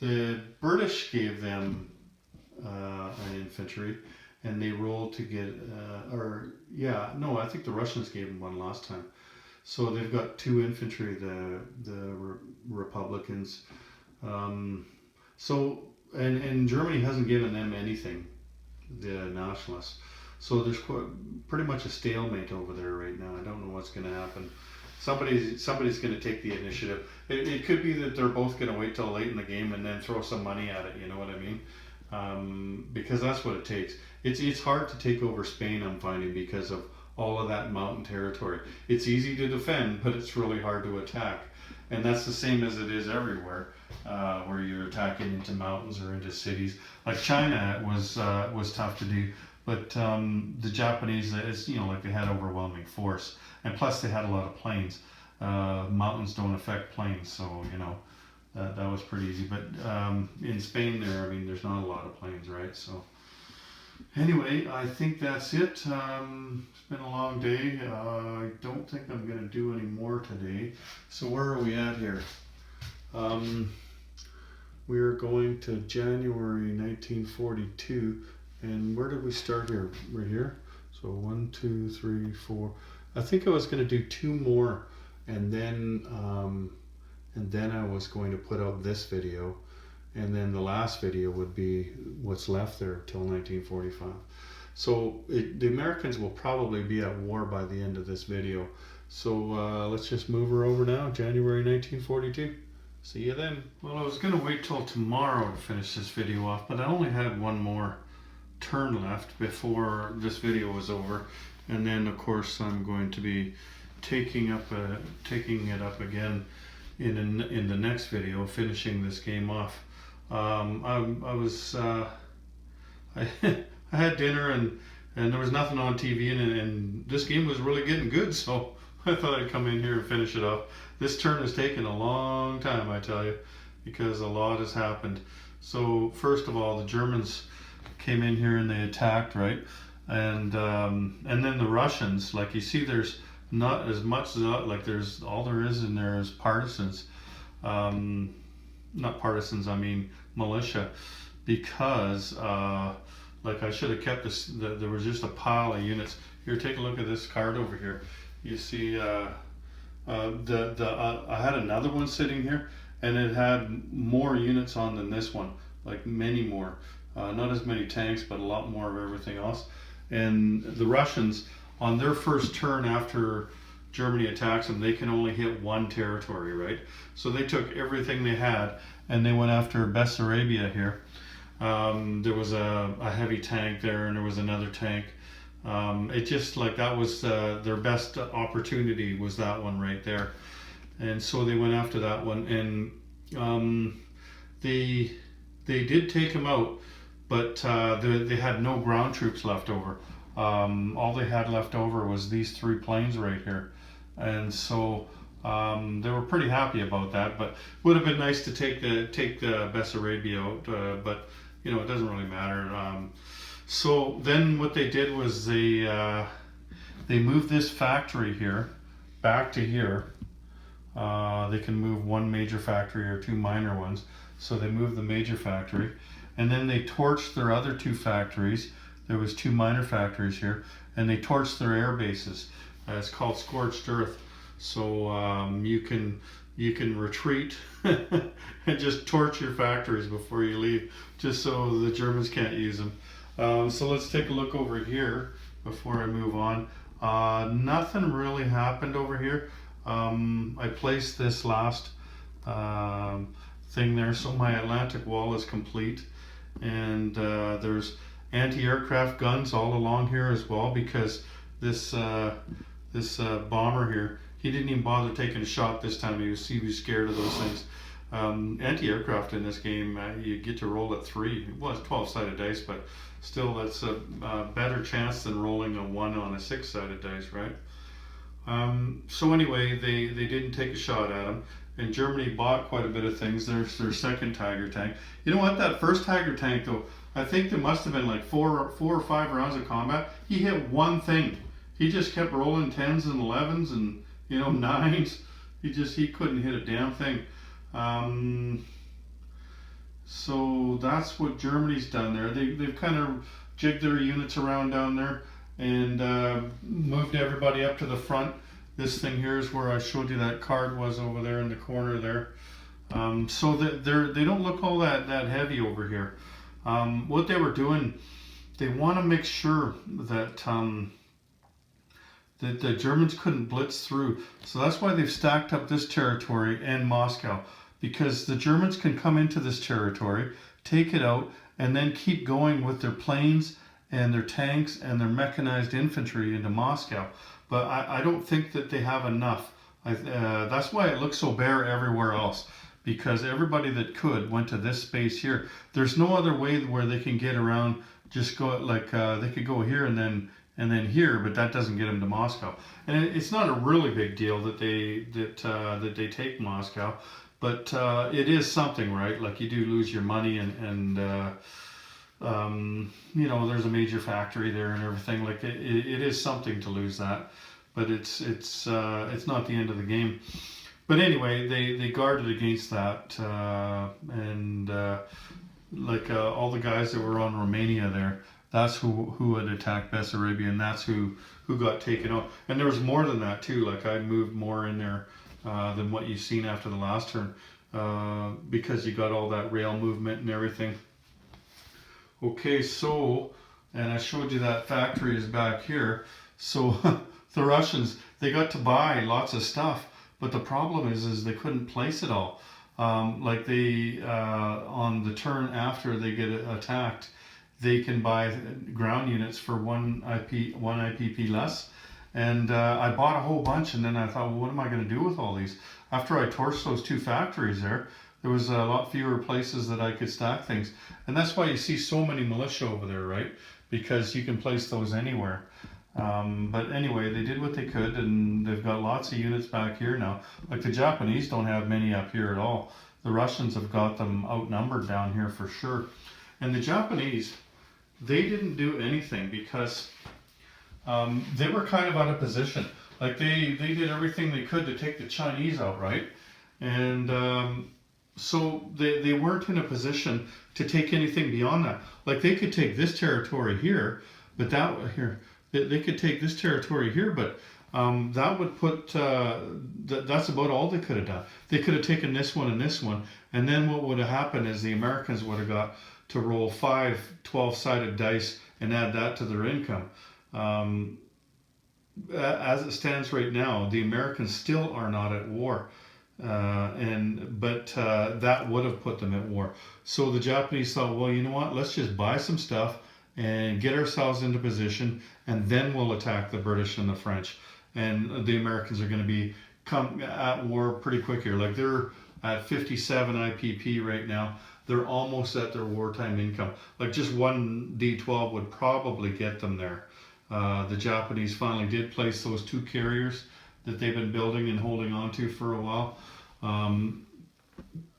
the British gave them an infantry, and they rolled to get, I think the Russians gave them one last time. So they've got 2 infantry, the Republicans. And Germany hasn't given them anything, the nationalists. So there's pretty much a stalemate over there right now. I don't know what's going to happen. Somebody's going to take the initiative. It could be that they're both going to wait till late in the game and then throw some money at it. You know what I mean? Because that's what it takes. It's hard to take over Spain, I'm finding, because of all of that mountain territory. It's easy to defend, but it's really hard to attack. And that's the same as it is everywhere, where you're attacking into mountains or into cities. Like China was tough to do, but the Japanese, it's, you know, like they had overwhelming force, and plus they had a lot of plains. Mountains don't affect plains, so you know that was pretty easy. But in Spain, I mean, there's not a lot of plains, right? So anyway, I think that's it. It's been a long day. I don't think I'm going to do any more today. So where are we at here? We're going to January 1942. And where did we start here? We're here. So 1, 2, 3, 4. I think I was going to do 2 more, and then I was going to put out this video. And then the last video would be what's left there till 1945. So the Americans will probably be at war by the end of this video. So let's just move her over now, January 1942. See you then. Well, I was going to wait till tomorrow to finish this video off, but I only had one more turn left before this video was over. And then, of course, I'm going to be taking it up again in the next video, finishing this game off. I had dinner and there was nothing on TV, and this game was really getting good, so I thought I'd come in here and finish it off. This turn has taken a long time, I tell you, because a lot has happened. So first of all, the Germans came in here and they attacked, right? And then the Russians, like you see, there's not as much, like there's all there is in there is partisans. Not partisans, I mean militia, because like I should have kept this, there was just a pile of units. Here, take a look at this card over here. You see I had another one sitting here, and it had more units on than this one, like many more. Not as many tanks, but a lot more of everything else. And the Russians, on their first turn after Germany attacks them, they can only hit one territory, right? So they took everything they had and they went after Bessarabia here. There was a heavy tank there, and there was another tank. It just, like, that was their best opportunity, was that one right there. And so they went after that one, and they did take him out, but they had no ground troops left over. All they had left over was these 3 planes right here. And so they were pretty happy about that, but would have been nice to take the Bessarabia out, but you know, it doesn't really matter. So then what they did was they moved this factory here back to here. They can move one major factory or two minor ones. So they moved the major factory, and then they torched their other two factories. There was two minor factories here, and they torched their air bases. It's called scorched earth. So you can retreat and just torch your factories before you leave, just so the Germans can't use them. So let's take a look over here before I move on. Nothing really happened over here. I placed this last thing there, so my Atlantic wall is complete, and there's anti-aircraft guns all along here as well, because this bomber here, he didn't even bother taking a shot this time. He was scared of those things. Anti-aircraft in this game, you get to roll at 3. Well, it's 12-sided dice, but still, that's a better chance than rolling a 1 on a 6-sided dice, right? So anyway, they didn't take a shot at him, and Germany bought quite a bit of things. There's their second Tiger tank. You know what? That first Tiger tank, though, I think there must have been like four or five rounds of combat. He hit one thing. He just kept rolling 10s and 11s and 9s. He couldn't hit a damn thing. So that's what Germany's done there. They've kind of jigged their units around down there and moved everybody up to the front. This thing here is where I showed you that card was over there in the corner there. So that they don't look all that heavy over here. What they were doing, they want to make sure that that the Germans couldn't blitz through. So that's why they've stacked up this territory and Moscow, because the Germans can come into this territory, take it out, and then keep going with their planes and their tanks and their mechanized infantry into Moscow. But I don't think that they have enough. That's why it looks so bare everywhere else, because everybody that could went to this space here. There's no other way where they can get around. Just go like they could go here and then here, but that doesn't get them to Moscow. And it's not a really big deal that they take Moscow, but it is something, right? Like, you do lose your money, and there's a major factory there and everything. Like, it is something to lose that, but it's not the end of the game. But anyway, they guarded against that, and all the guys that were on Romania there, that's who had attacked Bessarabia, and that's who got taken out. And there was more than that too. Like, I moved more in there than what you've seen after the last turn, because you got all that rail movement and everything. Okay, so, and I showed you that factory is back here. So the Russians, they got to buy lots of stuff, but the problem is they couldn't place it all. Like, they on the turn after they get attacked, they can buy ground units for one IPP less. And I bought a whole bunch, and then I thought, well, what am I going to do with all these? After I torched those two factories there was a lot fewer places that I could stack things. And that's why you see so many militia over there, right? Because you can place those anywhere. But anyway, they did what they could, and they've got lots of units back here now. Like, the Japanese don't have many up here at all. The Russians have got them outnumbered down here for sure. And the Japanese, they didn't do anything because they were kind of out of position. Like, they did everything they could to take the Chinese out, right? And so they weren't in a position to take anything beyond that. Like, they could take this territory here, but they could take this territory here, but that would put, that's about all they could have done. They could have taken this one, and then what would have happened is the Americans would have got to roll 5 12-sided dice and add that to their income. As it stands right now, the Americans still are not at war. But that would have put them at war. So the Japanese thought, well, you know what? Let's just buy some stuff and get ourselves into position, and then we'll attack the British and the French. And the Americans are going to come at war pretty quick here. Like, they're at 57 IPP right now. They're almost at their wartime income. Like, just one D12 would probably get them there. The Japanese finally did place those 2 carriers that they've been building and holding on to for a while,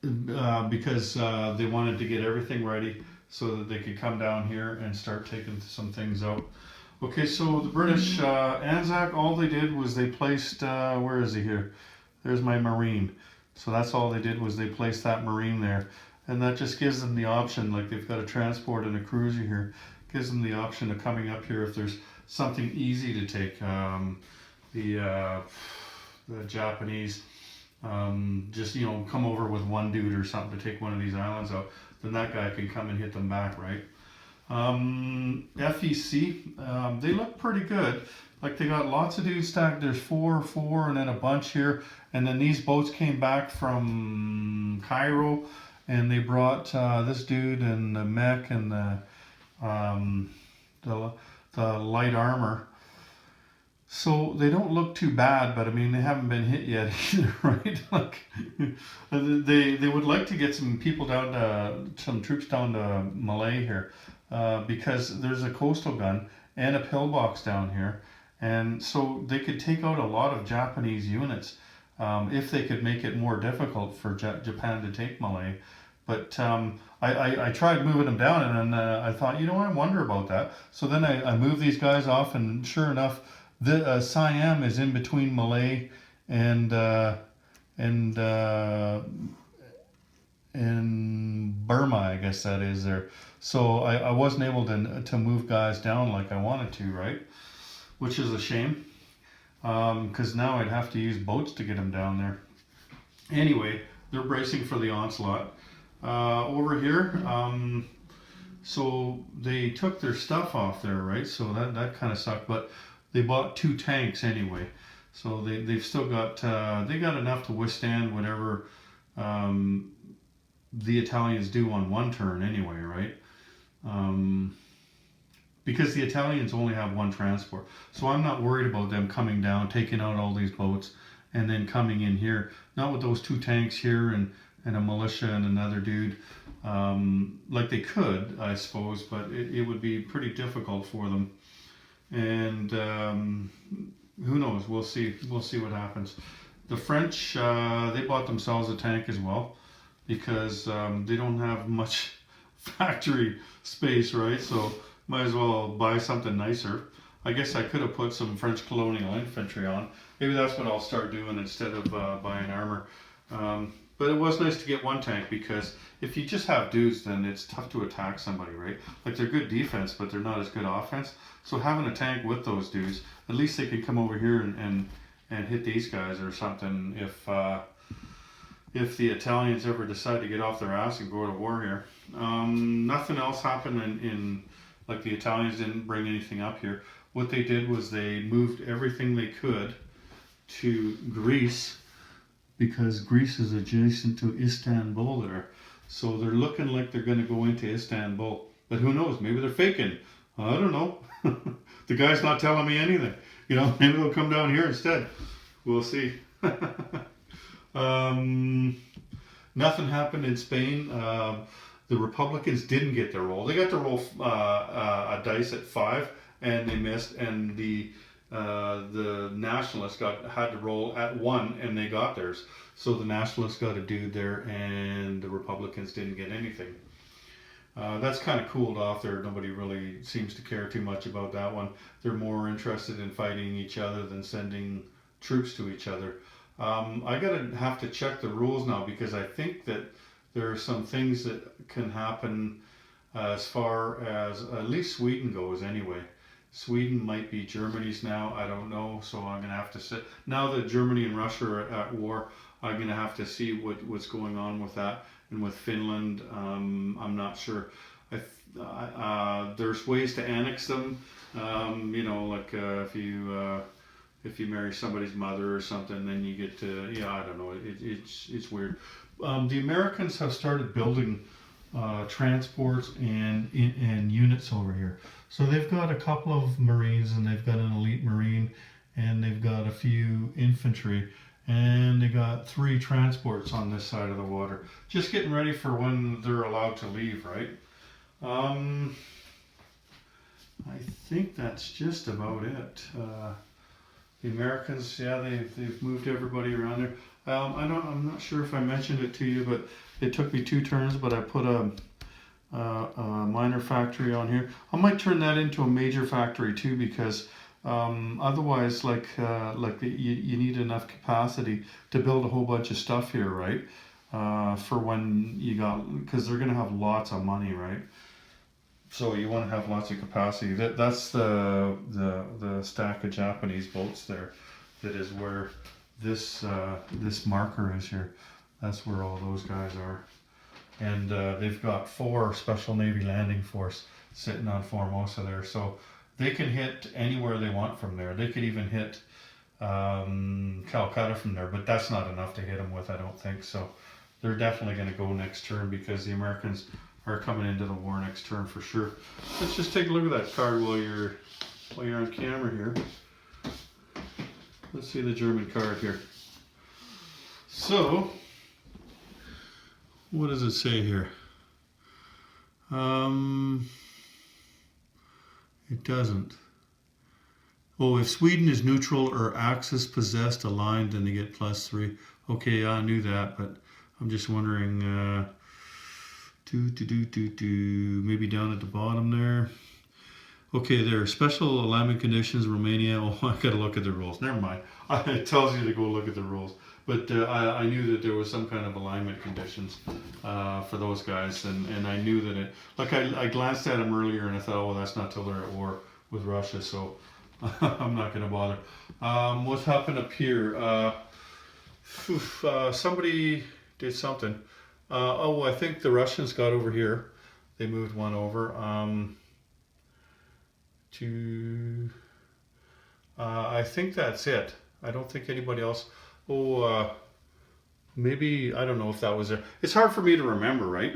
because they wanted to get everything ready so that they could come down here and start taking some things out. Okay, so the British Anzac, all they did was they placed. Where is he here? There's my Marine. So that's all they did was they placed that Marine there, and that just gives them the option. Like they've got a transport and a cruiser here, gives them the option of coming up here if there's something easy to take. The Japanese just come over with one dude or something to take one of these islands out, then that guy can come and hit them back, right? FEC, they look pretty good. Like they got lots of dudes stacked. There's four, and then a bunch here. And then these boats came back from Cairo, and they brought this dude and the mech and the light armor. So they don't look too bad, but I mean they haven't been hit yet either, right? Like they would like to get some people down to some troops down to Malay here, because there's a coastal gun and a pillbox down here, and so they could take out a lot of Japanese units if they could make it more difficult for Japan to take Malay. But I tried moving them down, and then I thought, I wonder about that. So then I moved these guys off, and sure enough, the Siam is in between Malay and Burma, I guess that is there. So I wasn't able to move guys down like I wanted to, right? Which is a shame, because now I'd have to use boats to get them down there. Anyway, they're bracing for the onslaught. Over here, so they took their stuff off there, right? So that kind of sucked, but they bought 2 tanks anyway, so they've still got they got enough to withstand whatever the Italians do on one turn anyway, right? Because the Italians only have one transport, so I'm not worried about them coming down, taking out all these boats, and then coming in here. Not with those 2 tanks here and a militia and another dude. Like they could, I suppose, but it would be pretty difficult for them. And who knows? We'll see what happens. The French, they bought themselves a tank as well, because they don't have much factory space, right? So might as well buy something nicer. I guess I could have put some French colonial infantry on. Maybe that's what I'll start doing instead of buying armor. But it was nice to get one tank, because if you just have dudes, then it's tough to attack somebody, right? Like they're good defense, but they're not as good offense. So having a tank with those dudes, at least they could come over here and hit these guys or something if the Italians ever decide to get off their ass and go to war here. Nothing else happened in like the Italians didn't bring anything up here. What they did was they moved everything they could to Greece, because Greece is adjacent to Istanbul there. So they're looking like they're going to go into Istanbul. But who knows? Maybe they're faking. I don't know. The guy's not telling me anything. Maybe they'll come down here instead. We'll see. Nothing happened in Spain. The Republicans didn't get their roll. They got to roll a dice at 5, and they missed. And the Nationalists had to roll at 1, and they got theirs. So the Nationalists got a dude there, and the Republicans didn't get anything. That's kind of cooled off there. Nobody really seems to care too much about that one. They're more interested in fighting each other than sending troops to each other. I have to check the rules now, because I think that there are some things that can happen as far as at least Sweden goes anyway. Sweden might be Germany's now, I don't know, so I'm going to have to sit. Now that Germany and Russia are at war, I'm going to have to see what's going on with that. And with Finland, I'm not sure. There's ways to annex them, like if you marry somebody's mother or something, then you get to, I don't know, it's weird. The Americans have started building transports and units over here. So they've got a couple of Marines, and they've got an elite Marine, and they've got a few infantry, and they got 3 transports on this side of the water. Just getting ready for when they're allowed to leave, right? I think that's just about it. The Americans, they've moved everybody around there. I'm not sure if I mentioned it to you, but it took me 2 turns, but I put minor factory on here. I might turn that into a major factory too, because otherwise, you need enough capacity to build a whole bunch of stuff here, right? For when you got, because they're gonna have lots of money, right? So you want to have lots of capacity. That's the stack of Japanese boats there. That is where this marker is here. That's where all those guys are. And they've got 4 Special Navy Landing Force sitting on Formosa there. So they can hit anywhere they want from there. They could even hit Calcutta from there, but that's not enough to hit them with, I don't think. So they're definitely going to go next turn, because the Americans are coming into the war next turn for sure. Let's just take a look at that card while you're on camera here. Let's see the German card here. So, what does it say here? It doesn't. Oh, if Sweden is neutral or Axis possessed aligned, then they get +3. Okay, I knew that, but I'm just wondering. Maybe down at the bottom there. Okay, there are special alignment conditions. Romania. Oh, I gotta look at the rules. Never mind. It tells you to go look at the rules. But I knew that there was some kind of alignment conditions for those guys, and I knew that it. Like I glanced at them earlier, and I thought, oh, that's not till they're at war with Russia, so I'm not gonna bother. What's happened up here? Somebody did something. Oh, I think the Russians got over here. They moved one over to. I think that's it. I don't think anybody else. Oh, maybe, I don't know if that was there. It's hard for me to remember, right?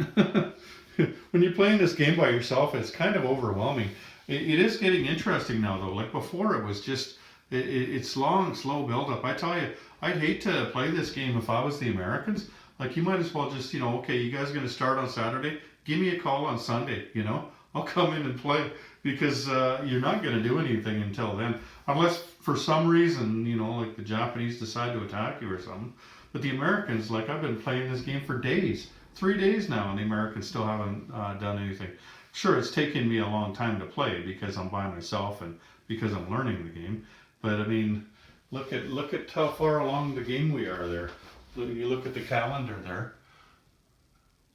When you're playing this game by yourself, it's kind of overwhelming. It is getting interesting now, though. Like before, it was just, it's long, slow build-up. I tell you, I'd hate to play this game if I was the Americans. Like, you might as well just, okay, you guys are going to start on Saturday? Give me a call on Sunday, I'll come in and play, because you're not going to do anything until then. Unless, for some reason, like the Japanese decide to attack you or something. But the Americans, like, I've been playing this game for days. 3 days now, and the Americans still haven't done anything. Sure, it's taken me a long time to play because I'm by myself and because I'm learning the game. But, I mean, look at how far along the game we are there. You look at the calendar there.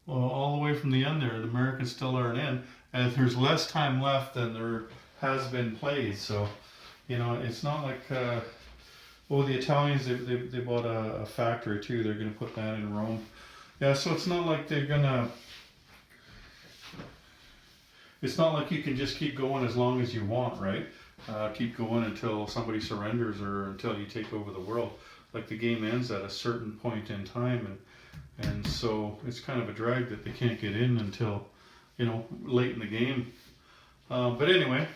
Well, all the way from the end there, the Americans still aren't in, and there's less time left than there has been played. So, it's not like. The Italians they bought a factory too. They're going to put that in Rome. Yeah, so it's not like they're gonna. It's not like you can just keep going as long as you want, right? Keep going until somebody surrenders or until you take over the world. Like the game ends at a certain point in time, and so it's kind of a drag that they can't get in until late in the game. But anyway,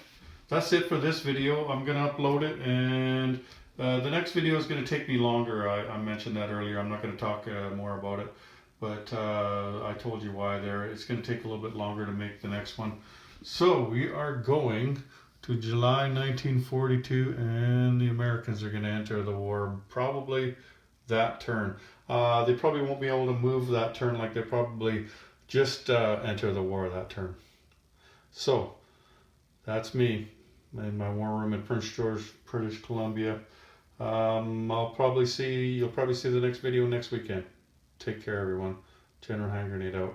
that's it for this video. I'm gonna upload it, and the next video is gonna take me longer. I mentioned that earlier. I'm not gonna talk more about it, but I told you why there. It's gonna take a little bit longer to make the next one. So we are going to July 1942, and the Americans are going to enter the war probably that turn. They probably won't be able to move that turn, like they probably just enter the war that turn. So that's me in my war room in Prince George, British Columbia. You'll probably see the next video next weekend. Take care, everyone. General Hand Grenade out.